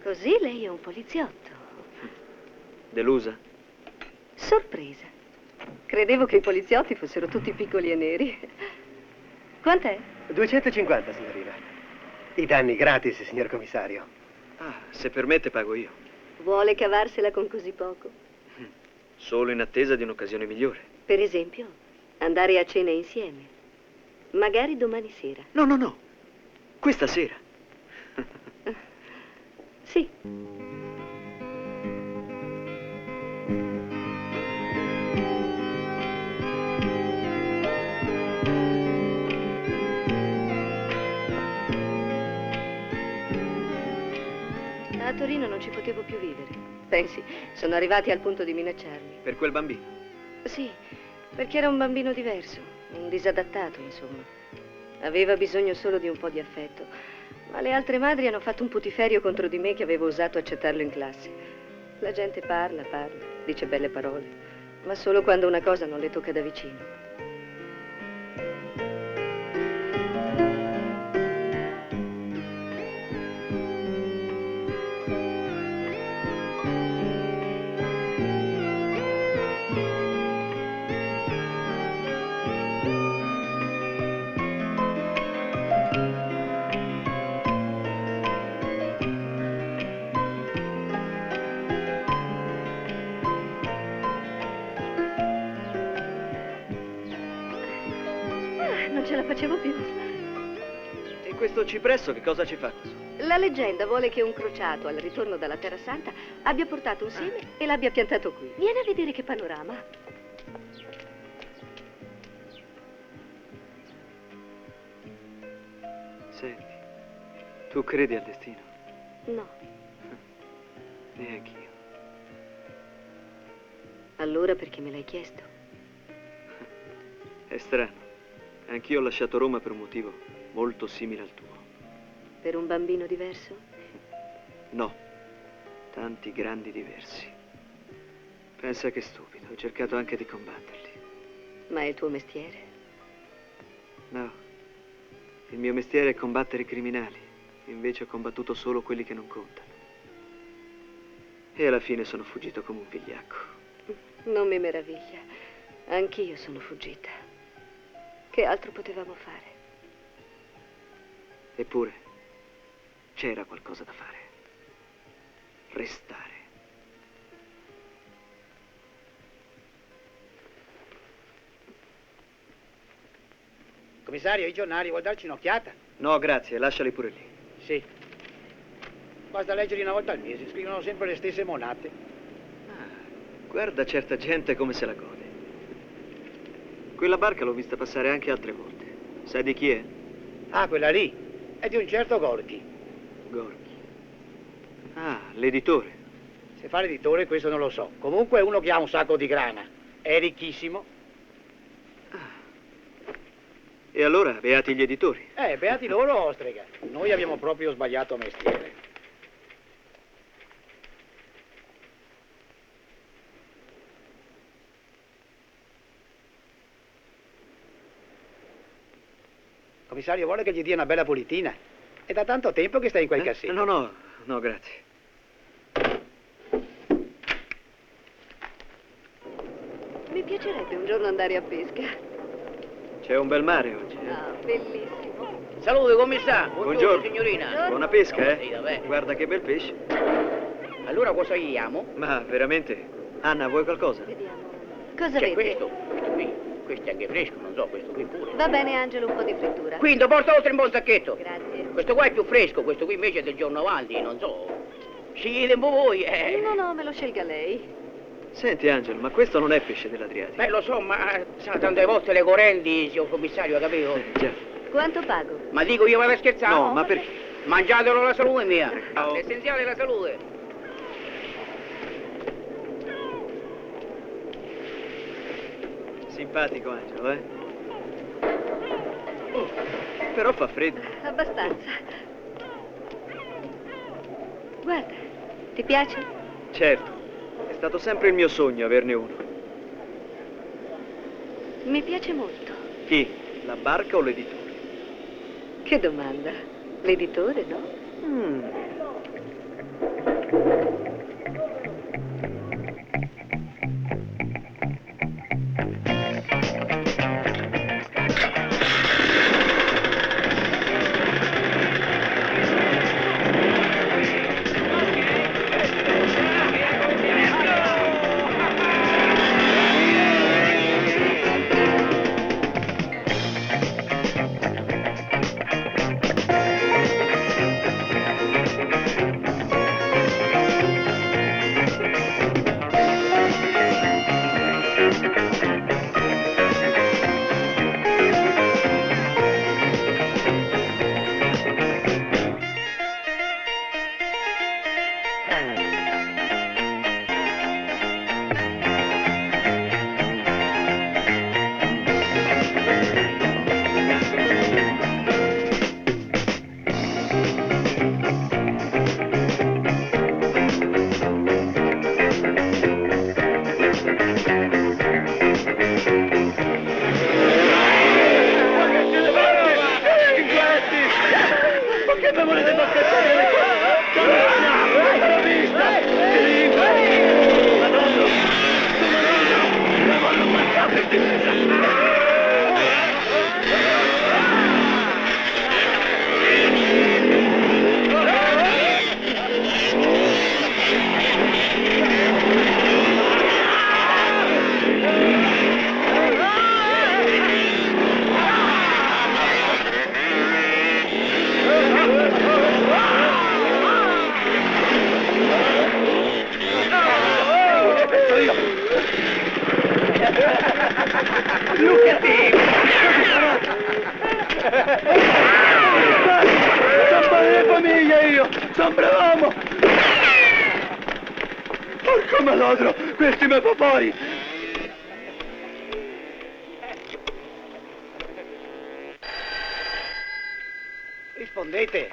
Così lei è un poliziotto. Delusa? Sorpresa. Credevo che i poliziotti fossero tutti piccoli e neri. Quant'è? 250, signorina. I danni gratis, signor commissario. Ah, se permette pago io. Vuole cavarsela con così poco? Solo in attesa di un'occasione migliore. Per esempio, andare a cena insieme. Magari domani sera. No, no, no. Questa sera. Sì. A Torino non ci potevo più vivere. Pensi, sono arrivati al punto di minacciarmi. Per quel bambino? Sì, perché era un bambino diverso, un disadattato, insomma. Aveva bisogno solo di un po' di affetto. Ma le altre madri hanno fatto un putiferio contro di me che avevo osato accettarlo in classe. La gente parla, dice belle parole, ma solo quando una cosa non le tocca da vicino. Non ce la facevo più. E questo cipresso che cosa ci fa? La leggenda vuole che un crociato al ritorno dalla Terra Santa abbia portato un seme e l'abbia piantato qui. Vieni a vedere che panorama. Senti, tu credi al destino? No. Neanch'io. Allora perché me l'hai chiesto? È strano. Anch'io ho lasciato Roma per un motivo molto simile al tuo. Per un bambino diverso? No, Tanti grandi diversi. Pensa che stupido, ho cercato anche di combatterli. Ma è il tuo mestiere? No, il mio mestiere è combattere i criminali, invece ho combattuto solo quelli che non contano. E alla fine sono fuggito come un vigliacco. Non mi meraviglia. Anch'io sono fuggita. Che altro potevamo fare? Eppure c'era qualcosa da fare. Restare. Commissario, i giornali, vuol darci un'occhiata? No, grazie, lasciali pure lì. Sì. Basta leggerli una volta al mese, scrivono sempre le stesse monate. Guarda certa gente come se la gode. Quella barca l'ho vista passare anche altre volte. Sai di chi è? Ah, quella lì. È di un certo Gorky. Gorky. Ah, l'editore. Se fa l'editore questo non lo so. Comunque è uno che ha un sacco di grana. È ricchissimo. E allora, beati gli editori. Beati loro, ostrega. Noi abbiamo proprio sbagliato mestiere. Commissario, vuole che gli dia una bella pulitina? È da tanto tempo che sta in quel cassetto. No, grazie. Mi piacerebbe un giorno andare a pesca. C'è un bel mare oggi. Ah, bellissimo. Salute, commissario. Buongiorno. Signorina. Buona pesca, eh? Sì, vabbè. Guarda che bel pesce. Allora cosa chiediamo? Ma veramente? Anna, vuoi qualcosa? Cosa C'è vede? questo qui. Questo è anche fresco, non so, questo qui pure. Va bene, Angelo, un po' di frittura. Quindi porta oltre un buon sacchetto. Grazie. Questo qua è più fresco, questo qui invece è del giorno avanti, non so. Scegliete un po' voi, No, me lo scelga lei. Senti, Angelo, ma questo non è pesce dell'Adriatico. Beh, lo so, ma sa, tante volte le correnti, signor commissario, capito? Già. Quanto pago? Ma dico io vado a scherzare? No, ma perché? Mangiatelo la salute mia. L'essenziale è la salute. Simpatico, Angelo, eh? Però fa freddo. Abbastanza. Guarda, ti piace? Certo, è stato sempre il mio sogno averne uno. Mi piace molto. Chi? La barca o l'editore? Che domanda. L'editore, no? Son bravamo! Porco maladro! Questi me fa fuori! Rispondete.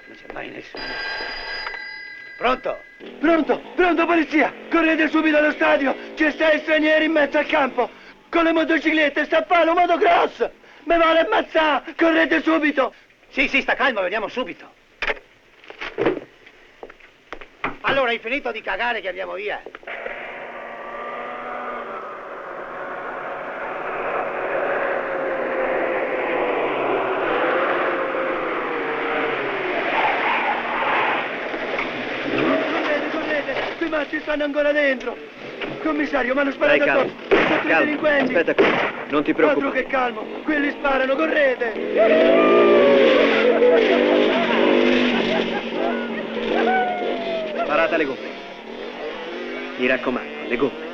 Non c'è mai nessuno. Pronto? Pronto, pronto, polizia! Correte subito allo stadio! C'è stai stranieri in mezzo al campo! Con le motociclette, sta a fare un motocross! Me vuole ammazzare! Correte subito! Sì, sta calmo, veniamo subito. Allora, hai finito di cagare che andiamo via? Correte! Quei matti stanno ancora dentro! Commissario, mi hanno sparato Dai, addosso! Sotto i calmo. delinquenti! Aspetta qui, non ti Altro preoccupare. che calmo! Quelli sparano, correte! Parate le gomme. Mi raccomando, le gomme.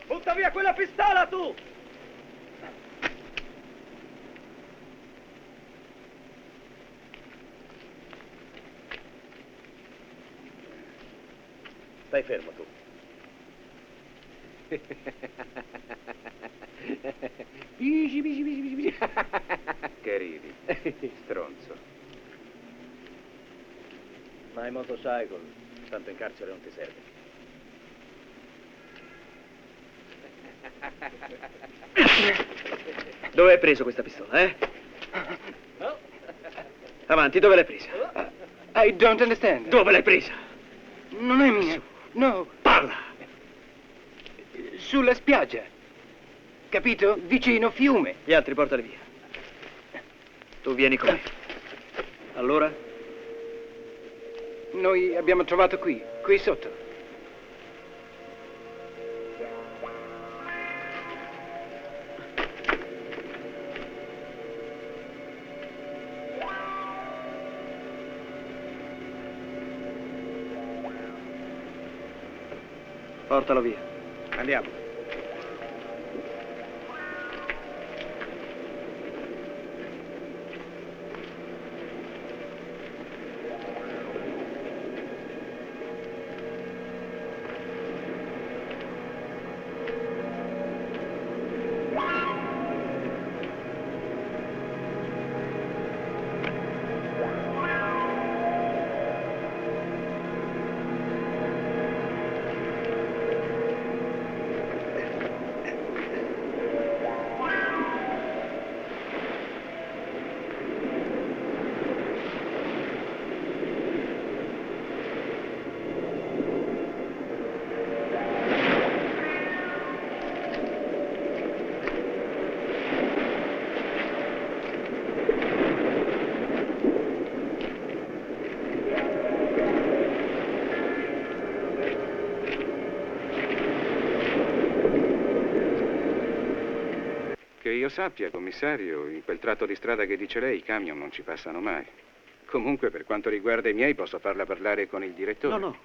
Butta via quella pistola, tu! Stai fermo tu. Che ridi? Stronzo. My motorcycle, tanto in carcere non ti serve. Dove hai preso questa pistola, eh? Avanti, dove l'hai presa? I don't understand. Dove l'hai presa? Non è mia. No. Parla! Sulla spiaggia. Capito? Vicino fiume. Gli altri portali via. Tu vieni con me. Allora? Noi abbiamo trovato qui sotto. Portalo via. Andiamo. Che io sappia, commissario, in quel tratto di strada che dice lei i camion non ci passano mai. Comunque, per quanto riguarda i miei, posso farla parlare con il direttore. No.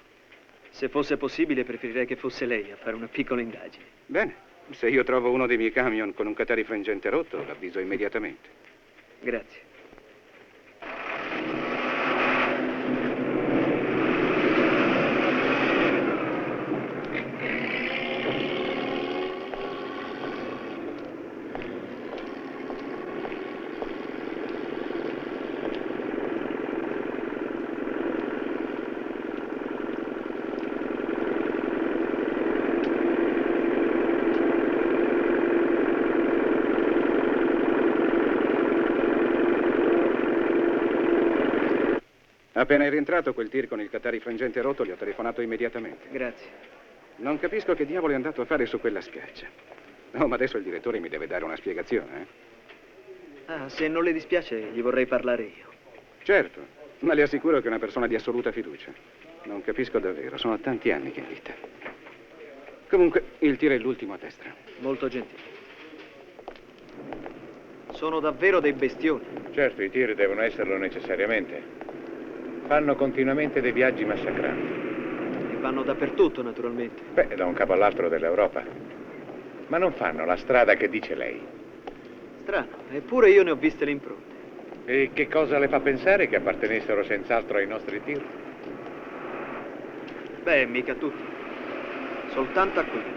Se fosse possibile, preferirei che fosse lei a fare una piccola indagine. Bene, se io trovo uno dei miei camion con un catarifrangente rotto, l'avviso immediatamente. Grazie. Appena è rientrato quel tir con il catarifrangente rotto, gli ho telefonato immediatamente. Grazie. Non capisco che diavolo è andato a fare su quella spiaggia. No, ma adesso il direttore mi deve dare una spiegazione, Ah, se non le dispiace, gli vorrei parlare io. Certo, ma le assicuro che è una persona di assoluta fiducia. Non capisco davvero, sono tanti anni che è in vita. Comunque, il tir è l'ultimo a destra. Molto gentile. Sono davvero dei bestioni. Certo, i tir devono esserlo necessariamente. Fanno continuamente dei viaggi massacranti. E vanno dappertutto, naturalmente. Beh, da un capo all'altro dell'Europa. Ma non fanno la strada che dice lei. Strano, eppure io ne ho viste le impronte. E che cosa le fa pensare che appartenessero senz'altro ai nostri tir? Beh, mica tutti. Soltanto a quelli.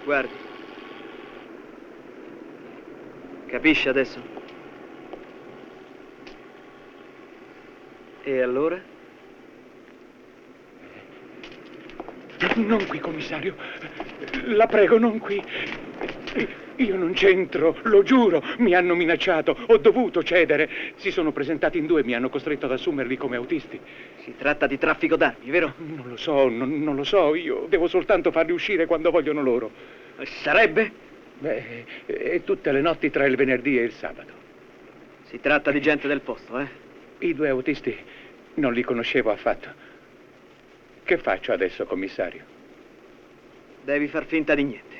Guardi. Capisce adesso? E allora? Non qui, commissario. La prego, non qui. Io non c'entro, lo giuro. Mi hanno minacciato, ho dovuto cedere. Si sono presentati in due e mi hanno costretto ad assumerli come autisti. Si tratta di traffico d'armi, vero? Non lo so, non lo so. Io devo soltanto farli uscire quando vogliono loro. Sarebbe? Beh, e tutte le notti tra il venerdì e il sabato. Si tratta di gente del posto, eh? I due autisti non li conoscevo affatto. Che faccio adesso, commissario? Devi far finta di niente.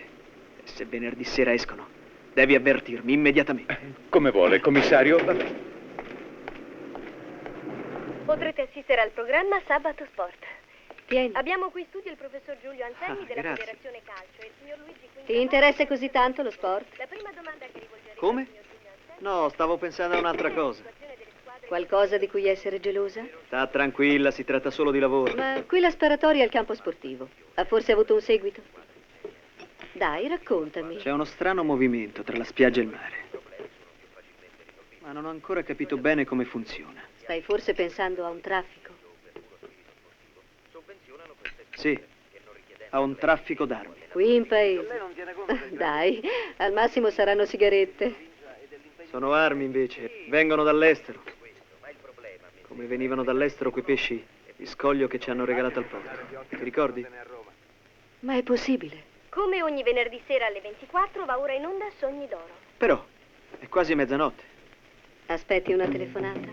E se venerdì sera escono, devi avvertirmi immediatamente. Come vuole, commissario? Vabbè. Potrete assistere al programma Sabato Sport. Tieni. Abbiamo qui in studio il professor Giulio Anselmi della grazie. Federazione Calcio e il signor Luigi Quintana. Ti interessa così tanto lo sport? La prima domanda che rivolgeremo Come? No, stavo pensando a un'altra cosa. Qualcosa di cui essere gelosa? Sta tranquilla, si tratta solo di lavoro. Ma qui la sparatoria è il campo sportivo. Ha forse avuto un seguito? Dai, raccontami. C'è uno strano movimento tra la spiaggia e il mare. Ma non ho ancora capito bene come funziona. Stai forse pensando a un traffico? Sì, a un traffico d'armi. Qui in paese. Dai, al massimo saranno sigarette. Sono armi invece, vengono dall'estero. Come venivano dall'estero quei pesci di scoglio che ci hanno regalato al porto. Ti ricordi? Ma è possibile? Come ogni venerdì sera alle 24 va ora in onda Sogni d'Oro. Però, è quasi mezzanotte. Aspetti una telefonata?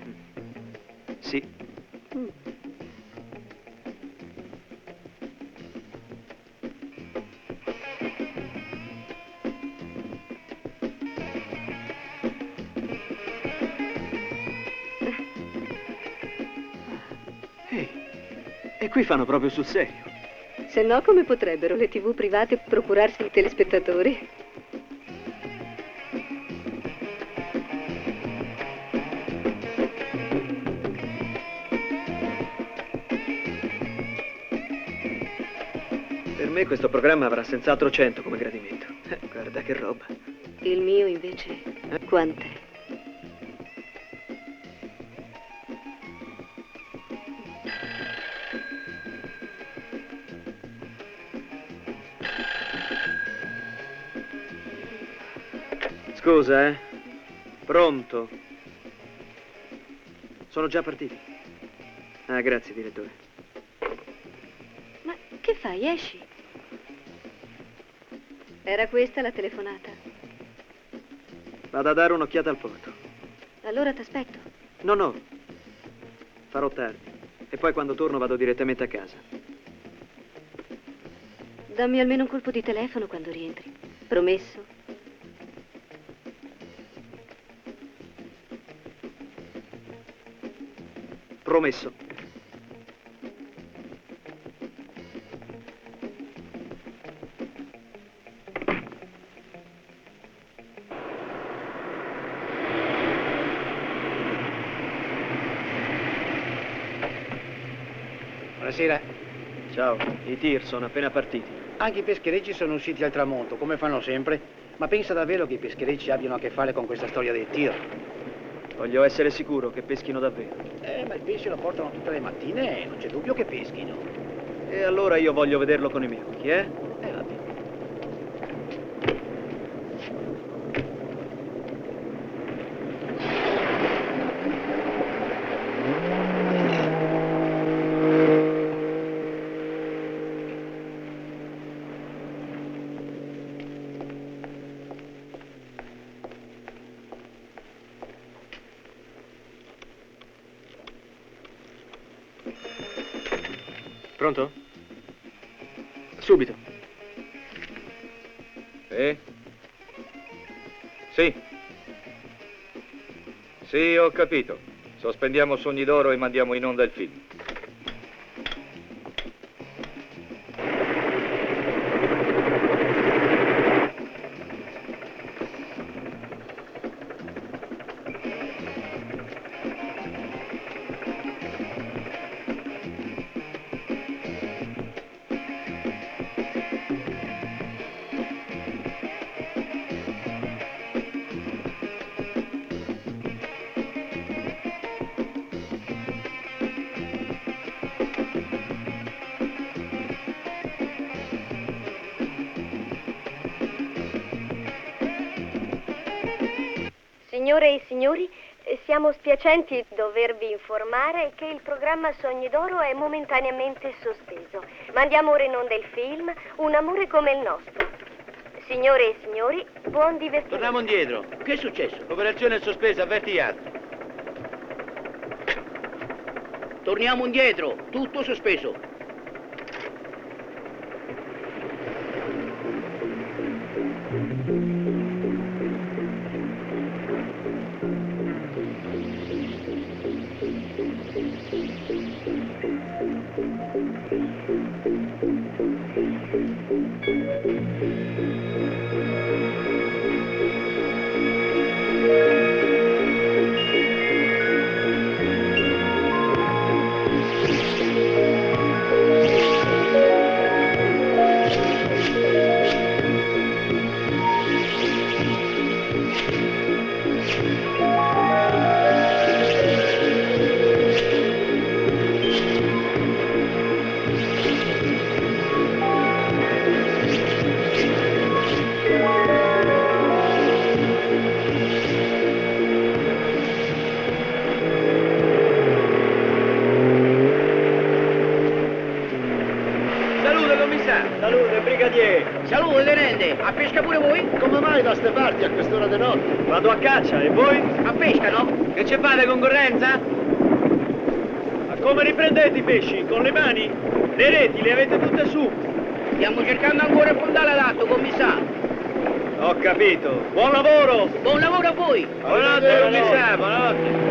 Sì. E qui fanno proprio sul serio. Se no, come potrebbero le TV private procurarsi i telespettatori? Per me questo programma avrà senz'altro 100 come gradimento. Guarda che roba. Il mio invece, quant'è? Scusa, eh? Pronto? Sono già partiti. Ah, grazie, direttore. Ma che fai? Esci? Era questa la telefonata? Vado a dare un'occhiata al porto. Allora t'aspetto. No. Farò tardi. E poi quando torno vado direttamente a casa. Dammi almeno un colpo di telefono quando rientri. Promesso? Promesso. Buonasera. Ciao, i tir sono appena partiti. Anche i pescherecci sono usciti al tramonto, come fanno sempre. Ma pensa davvero che i pescherecci abbiano a che fare con questa storia dei tir? Voglio essere sicuro che peschino davvero. Ma il pesce lo portano tutte le mattine e non c'è dubbio che peschino. E allora io voglio vederlo con i miei occhi, eh? Vabbè. Pronto? Subito. Sì. Sì, ho capito. Sospendiamo Sogni d'Oro e mandiamo in onda il film. Signore e signori, siamo spiacenti di dovervi informare che il programma Sogni d'Oro è momentaneamente sospeso. Mandiamo ora in onda il film Un amore come il nostro. Signore e signori, buon divertimento. Torniamo indietro. Che è successo? L'operazione è sospesa, avverti gli altri. Torniamo indietro, tutto sospeso. Salute, brigadier! Salute, tenente! A pesca pure voi? Come mai da ste parti a quest'ora di notte? Vado a caccia, e voi? A pesca, no? Che ci fate, concorrenza? Ma come riprendete i pesci? Con le mani? Le reti le avete tutte su? Stiamo cercando ancora il fondale adatto, commissario. Ho capito. Buon lavoro! Buon lavoro a voi! Buonanotte, commissario, buonanotte!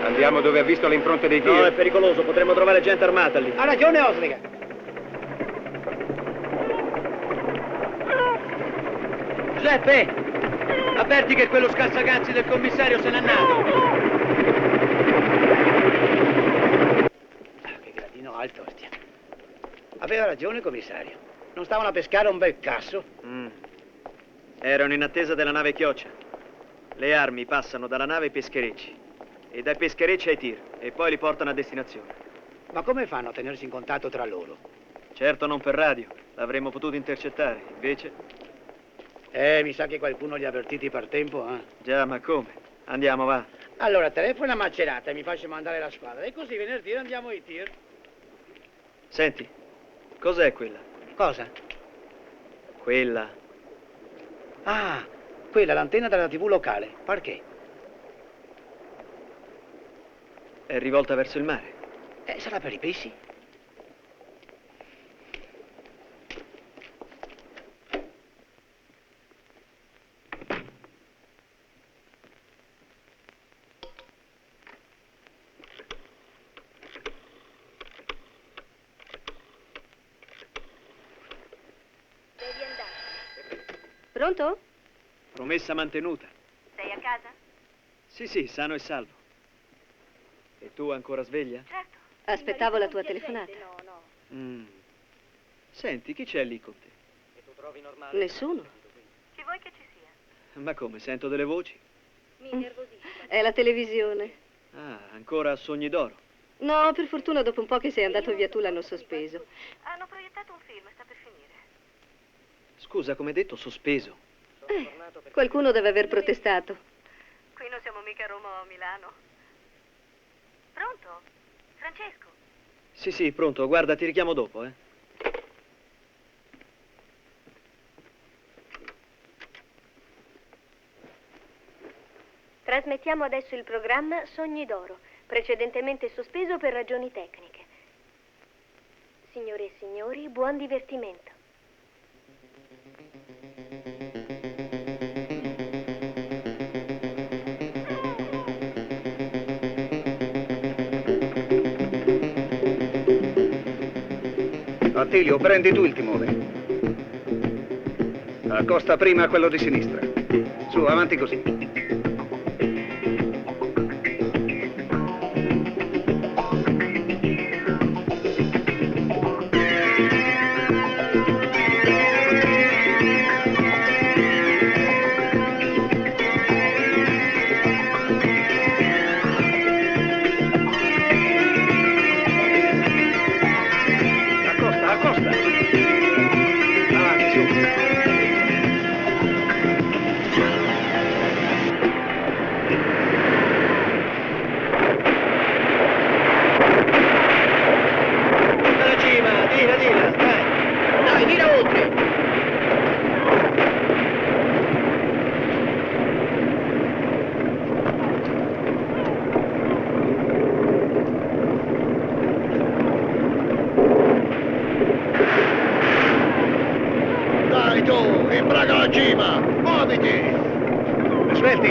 Andiamo dove ha visto le impronte dei tir? No, è pericoloso, potremmo trovare gente armata lì. Ha ragione, Osliga. Giuseppe! Avverti che quello scalzacazzi del commissario se n'è andato. Che gradino alto, ostia. Aveva ragione, commissario. Non stavano a pescare un bel casso? Erano in attesa della nave Chioccia. Le armi passano dalla nave ai pescherecci. E dai pescherecci ai tir. E poi li portano a destinazione. Ma come fanno a tenersi in contatto tra loro? Certo non per radio. L'avremmo potuto intercettare. Invece... mi sa che qualcuno li ha avvertiti per tempo, eh? Già, ma come? Andiamo, va. Allora, telefona a Macerata e mi faccia mandare la squadra. E così venerdì andiamo ai tir. Senti, cos'è quella? Cosa? Quella. Ah, quella, l'antenna della TV locale. Perché? È rivolta verso il mare. Sarà per i pesci? Devi andare. Pronto? Promessa mantenuta. Sei a casa? Sì, sano e salvo. E tu ancora sveglia? Certo. Aspettavo la tua telefonata. Senti, chi c'è lì con te? E tu trovi normale? Nessuno. Chi vuoi che ci sia? Ma come, sento delle voci? Mi innervosisco. È la televisione. Ah, ancora Sogni d'Oro. No, per fortuna dopo un po' che sei andato via tu l'hanno sospeso. Hanno proiettato un film, sta per finire. Scusa, come detto, sospeso. Qualcuno deve aver protestato. Qui non siamo mica a Roma o a Milano. Pronto? Francesco? Sì, pronto, guarda, ti richiamo dopo, Trasmettiamo adesso il programma Sogni d'Oro, precedentemente sospeso per ragioni tecniche. Signore e signori, buon divertimento. Attilio, prendi tu il timone. Accosta prima a quello di sinistra. Su, avanti così.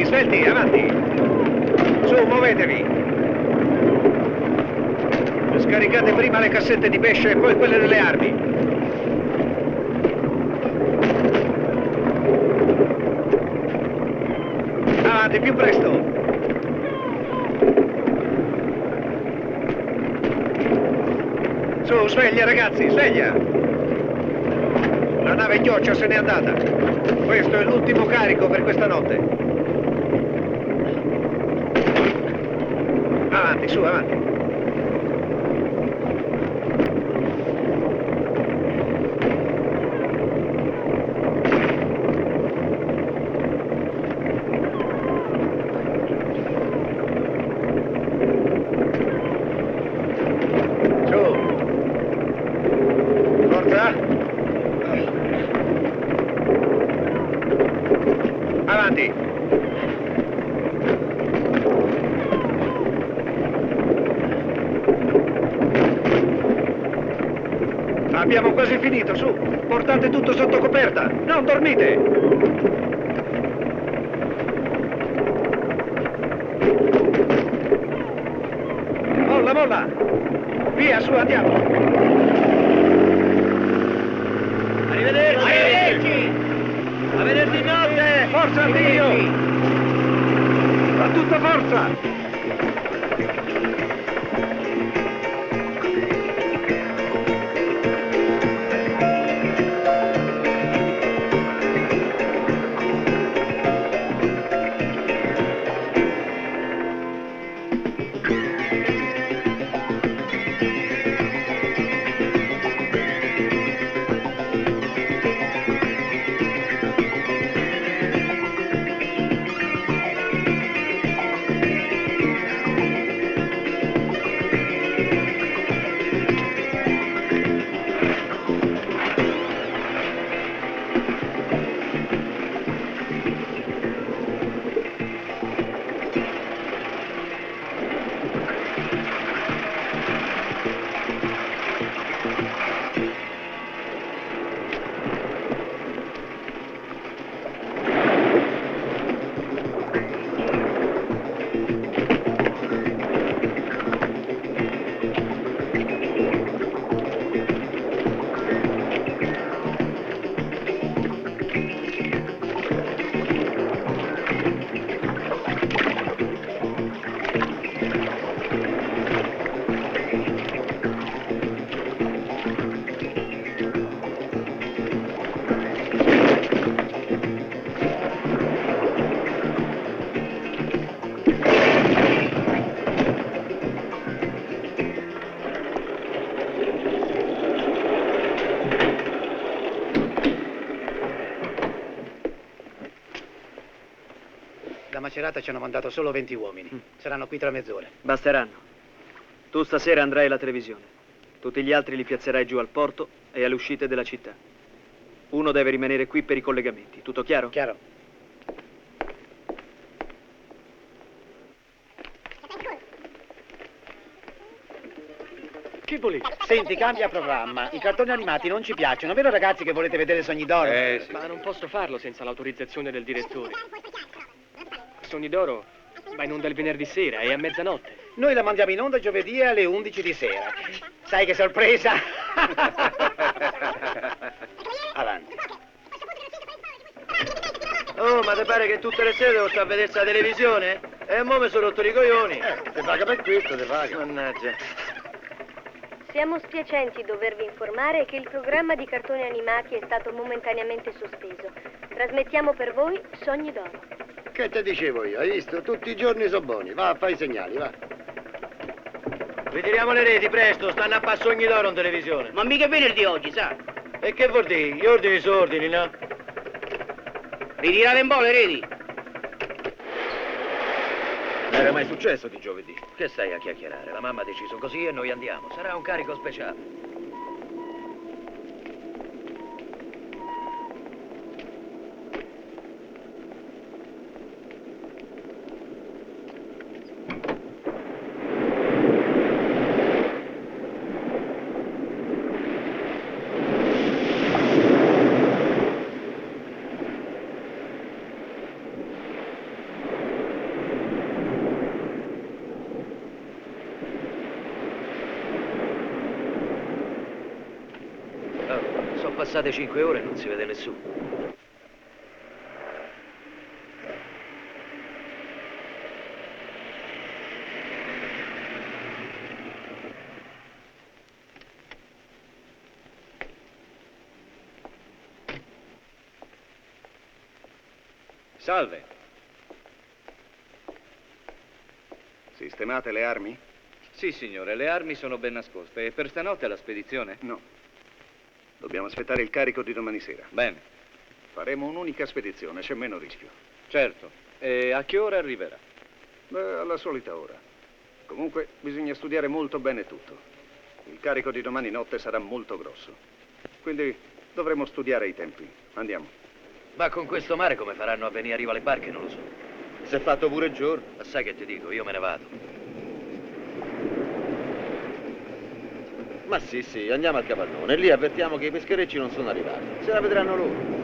Svelti, avanti! Su, muovetevi! Scaricate prima le cassette di pesce e poi quelle delle armi. Avanti, più presto! Su, sveglia ragazzi, sveglia! La nave Chioccia se n'è andata. Questo è l'ultimo carico per questa notte. Avanti, su, avanti. Su. Forza. Avanti. Abbiamo quasi finito, su. Portate tutto sotto coperta. Non dormite. Molla, molla. Via, su, andiamo. Arrivederci. Arrivederci. A venerdì notte. Forza, Dio. A tutta forza. Da Macerata ci hanno mandato solo 20 uomini. Saranno qui tra mezz'ora. Basteranno. Tu stasera andrai alla televisione. Tutti gli altri li piazzerai giù al porto e alle uscite della città. Uno deve rimanere qui per i collegamenti. Tutto chiaro? Chiaro. Che volete? Senti, cambia programma. I cartoni animati non ci piacciono, vero ragazzi che volete vedere Sogni d'Oro? Sì. Ma non posso farlo senza l'autorizzazione del direttore. Sogni d'Oro va in onda il venerdì sera e a mezzanotte. Noi la mandiamo in onda giovedì alle 11 di sera. Sai che sorpresa? Avanti. Oh, ma ti pare che tutte le sere devo stare a vedersi la televisione? E mo' mi sono rotto i coglioni. Ti paga per questo, ti paga. Mannaggia. Siamo spiacenti dovervi informare che il programma di cartoni animati è stato momentaneamente sospeso. Trasmettiamo per voi Sogni d'Oro. Che te dicevo io, hai visto? Tutti i giorni sono buoni. Va, fai i segnali, va. Ritiriamo le reti, presto, stanno a fare Sogni d'Oro in televisione. Ma mica è venerdì oggi, sa? E che vuol dire? Gli ordini sono ordini, no? Ritirare in bolle, reti. Non era mai successo di giovedì. Che stai a chiacchierare? La mamma ha deciso così e noi andiamo. Sarà un carico speciale. Sono passate 5 ore e non si vede nessuno. Salve. Sistemate le armi? Sì, signore, le armi sono ben nascoste. E per stanotte la spedizione? No. Dobbiamo aspettare il carico di domani sera. Bene. Faremo un'unica spedizione, c'è meno rischio. Certo. E a che ora arriverà? Beh, alla solita ora. Comunque, bisogna studiare molto bene tutto. Il carico di domani notte sarà molto grosso. Quindi dovremo studiare i tempi. Andiamo. Ma con questo mare come faranno a venire a riva le barche non lo so. Si è fatto pure il giorno. Ma sai che ti dico, io me ne vado. Ma sì, andiamo al capannone. Lì avvertiamo che i pescherecci non sono arrivati. Se la vedranno loro.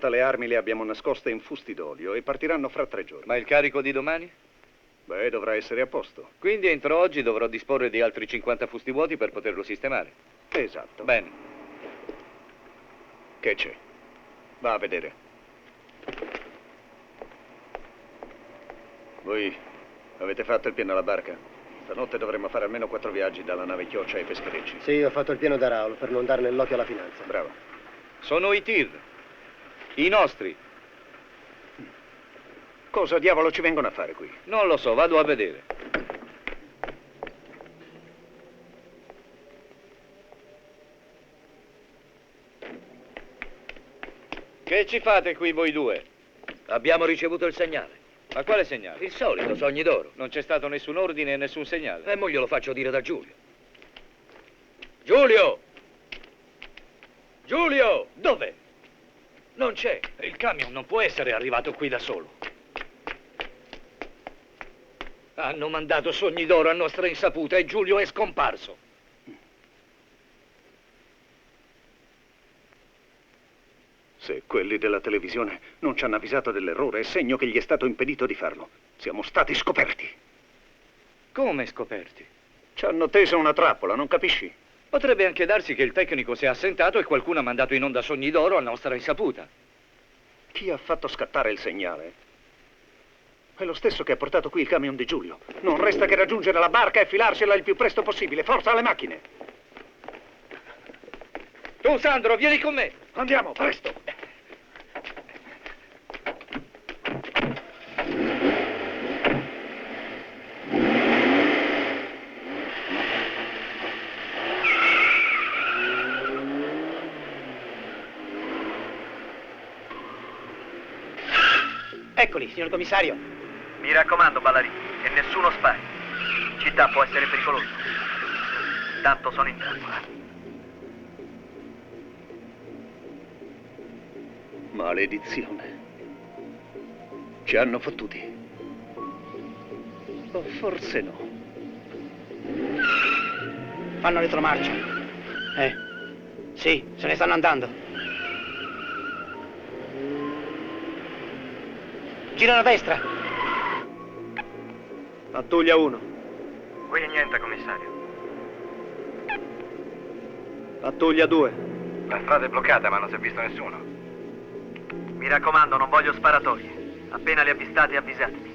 Le armi le abbiamo nascoste in fusti d'olio e partiranno fra 3 giorni. Ma il carico di domani? Beh, dovrà essere a posto. Quindi entro oggi dovrò disporre di altri 50 fusti vuoti per poterlo sistemare. Esatto. Bene. Che c'è? Va a vedere. Voi avete fatto il pieno alla barca? Stanotte dovremmo fare almeno 4 viaggi dalla nave Chioccia ai pescherecci. Sì, ho fatto il pieno da Raul per non dar nell'occhio alla finanza. Bravo. Sono i tir. I nostri. Cosa diavolo ci vengono a fare qui? Non lo so, vado a vedere. Che ci fate qui voi due? Abbiamo ricevuto il segnale. Ma quale segnale? Il solito, Sogni d'Oro. Non c'è stato nessun ordine e nessun segnale. E mo glielo faccio dire da Giulio. Giulio! Giulio! Dove? Non c'è. Il camion non può essere arrivato qui da solo. Hanno mandato Sogni d'Oro a nostra insaputa e Giulio è scomparso. Se quelli della televisione non ci hanno avvisato dell'errore, è segno che gli è stato impedito di farlo. Siamo stati scoperti. Come scoperti? Ci hanno teso una trappola, non capisci? Potrebbe anche darsi che il tecnico sia assentato e qualcuno ha mandato in onda Sogni d'Oro a nostra insaputa. Chi ha fatto scattare il segnale? È lo stesso che ha portato qui il camion di Giulio. Non resta che raggiungere la barca e filarsela il più presto possibile. Forza alle macchine! Tu, Sandro, vieni con me! Andiamo, presto! Eccoli, signor commissario. Mi raccomando, Ballarini, che nessuno spari. Città può essere pericolosa. Tanto sono in trappola. Maledizione. Ci hanno fottuti. O forse no. Fanno retromarcia. Sì, se ne stanno andando. Girano a destra. Pattuglia 1. Qui niente, commissario. Pattuglia 2. La strada è bloccata, ma non si è visto nessuno. Mi raccomando, non voglio sparatorie. Appena li avvistate, avvisatemi.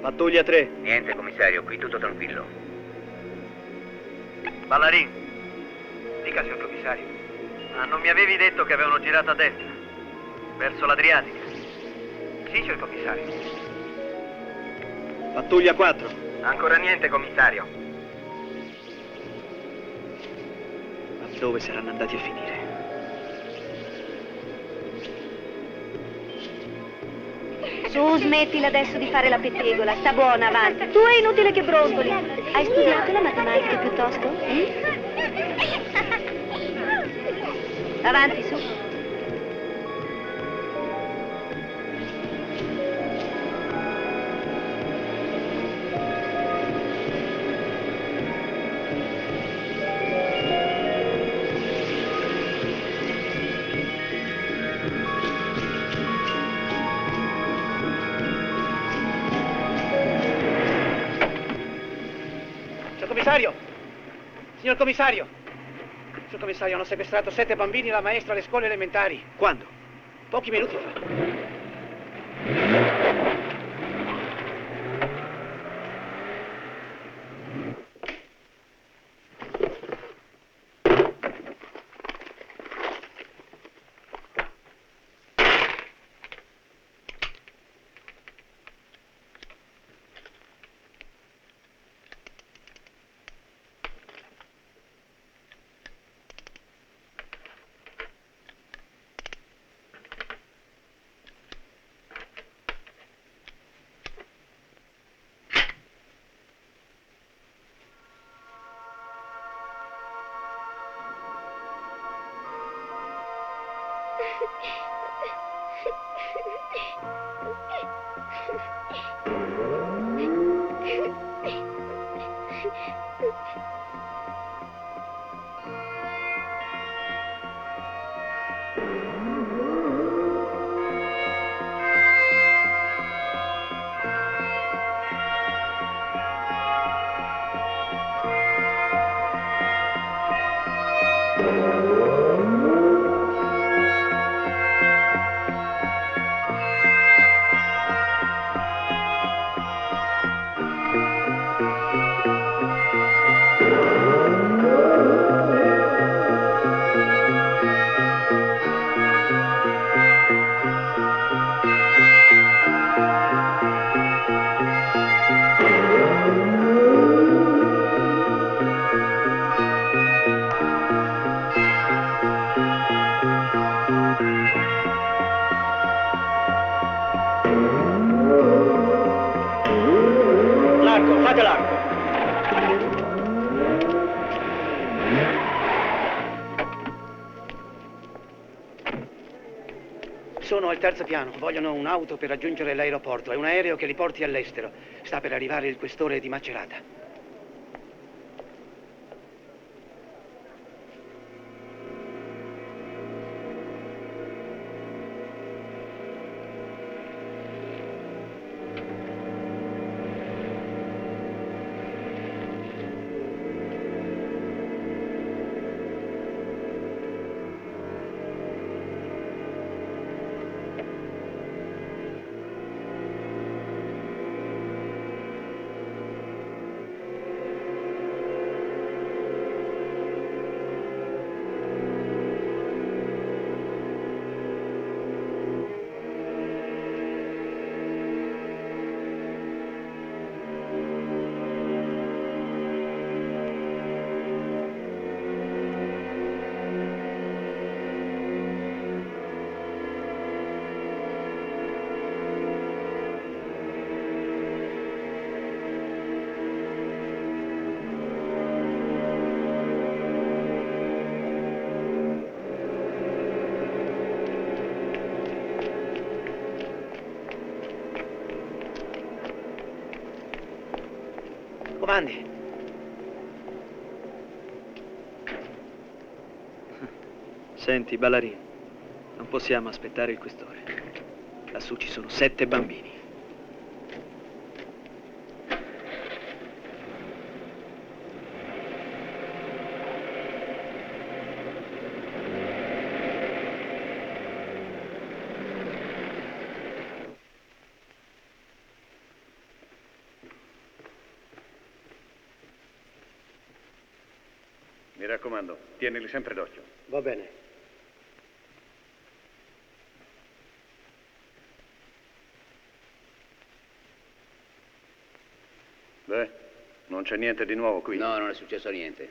Pattuglia 3. Niente, commissario, qui tutto tranquillo. Ballarin, dica, signor commissario. Ma non mi avevi detto che avevano girato a destra? Verso l'Adriatica? Sì, signor commissario. Pattuglia 4. Ancora niente, commissario. Ma dove saranno andati a finire? Su, smettila adesso di fare la pettegola, sta buona, avanti. Tu è inutile che brontoli. Hai studiato la matematica piuttosto? Avanti, su. Signor commissario! Signor commissario, hanno sequestrato 7 bambini e la maestra alle scuole elementari. Quando? Pochi minuti fa. Fate l'arco. Sono al terzo piano. Vogliono un'auto per raggiungere l'aeroporto e un aereo che li porti all'estero. Sta per arrivare il questore di Macerata. Comandi. Senti, Ballarin, non possiamo aspettare il questore. Lassù ci sono 7 bambini. Mi raccomando, tienili sempre d'occhio. Va bene. Beh, non c'è niente di nuovo qui. No, non è successo niente.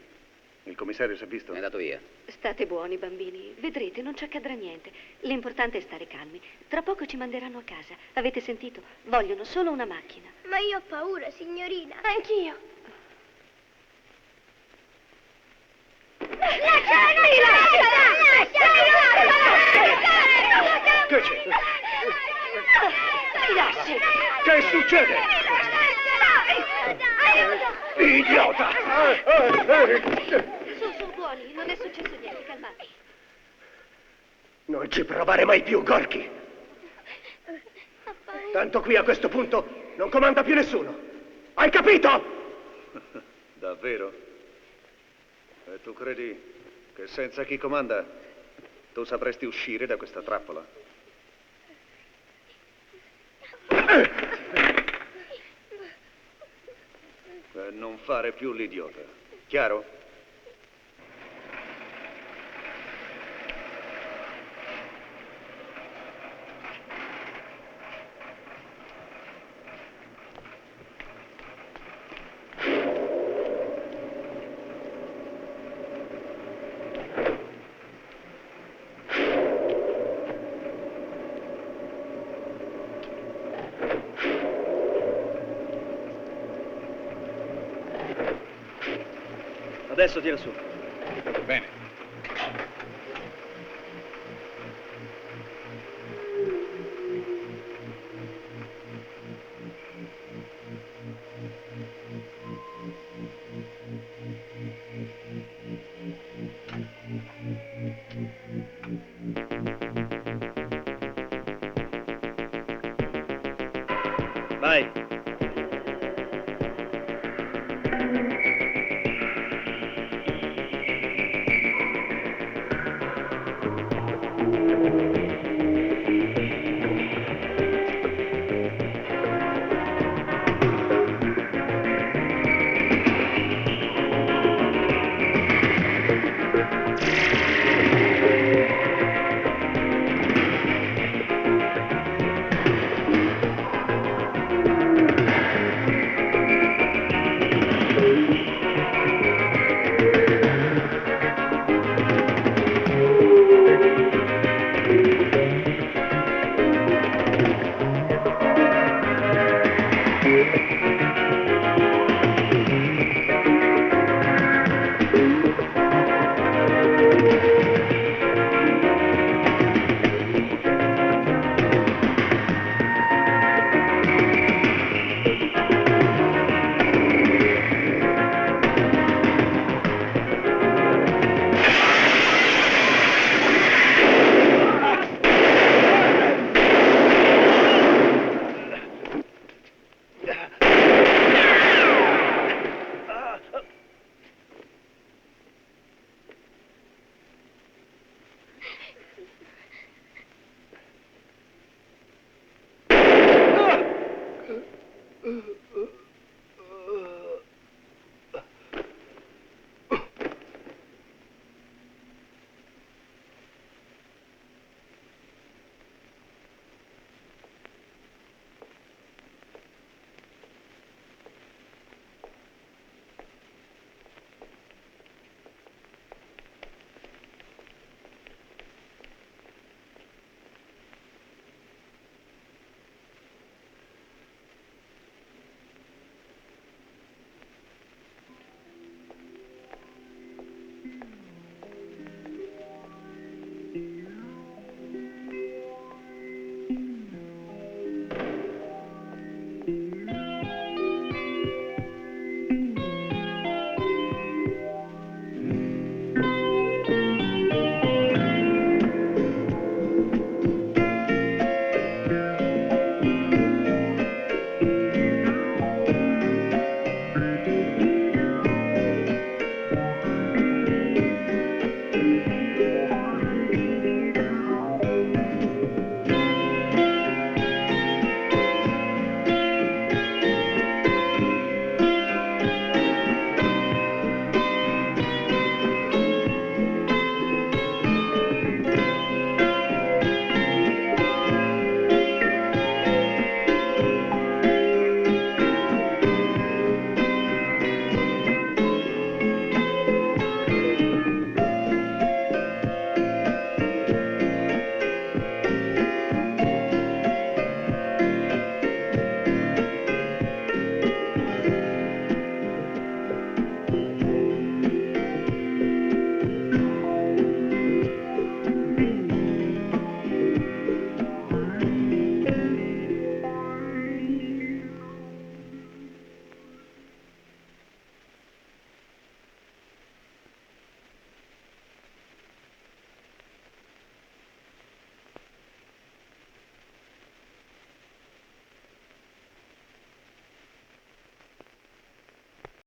Il commissario si è visto? È andato via. State buoni, bambini. Vedrete, non ci accadrà niente. L'importante è stare calmi. Tra poco ci manderanno a casa. Avete sentito? Vogliono solo una macchina. Ma io ho paura, signorina. Anch'io. Che c'è? Che succede? Idiota! Su, buoni, non è successo niente, calmatevi. Non ci provare mai più, Gorky. Tanto qui a questo punto non comanda più nessuno. Hai capito? Davvero? E tu credi che senza chi comanda tu sapresti uscire da questa trappola? E non fare più l'idiota. Chiaro? Adesso tira su. Bene.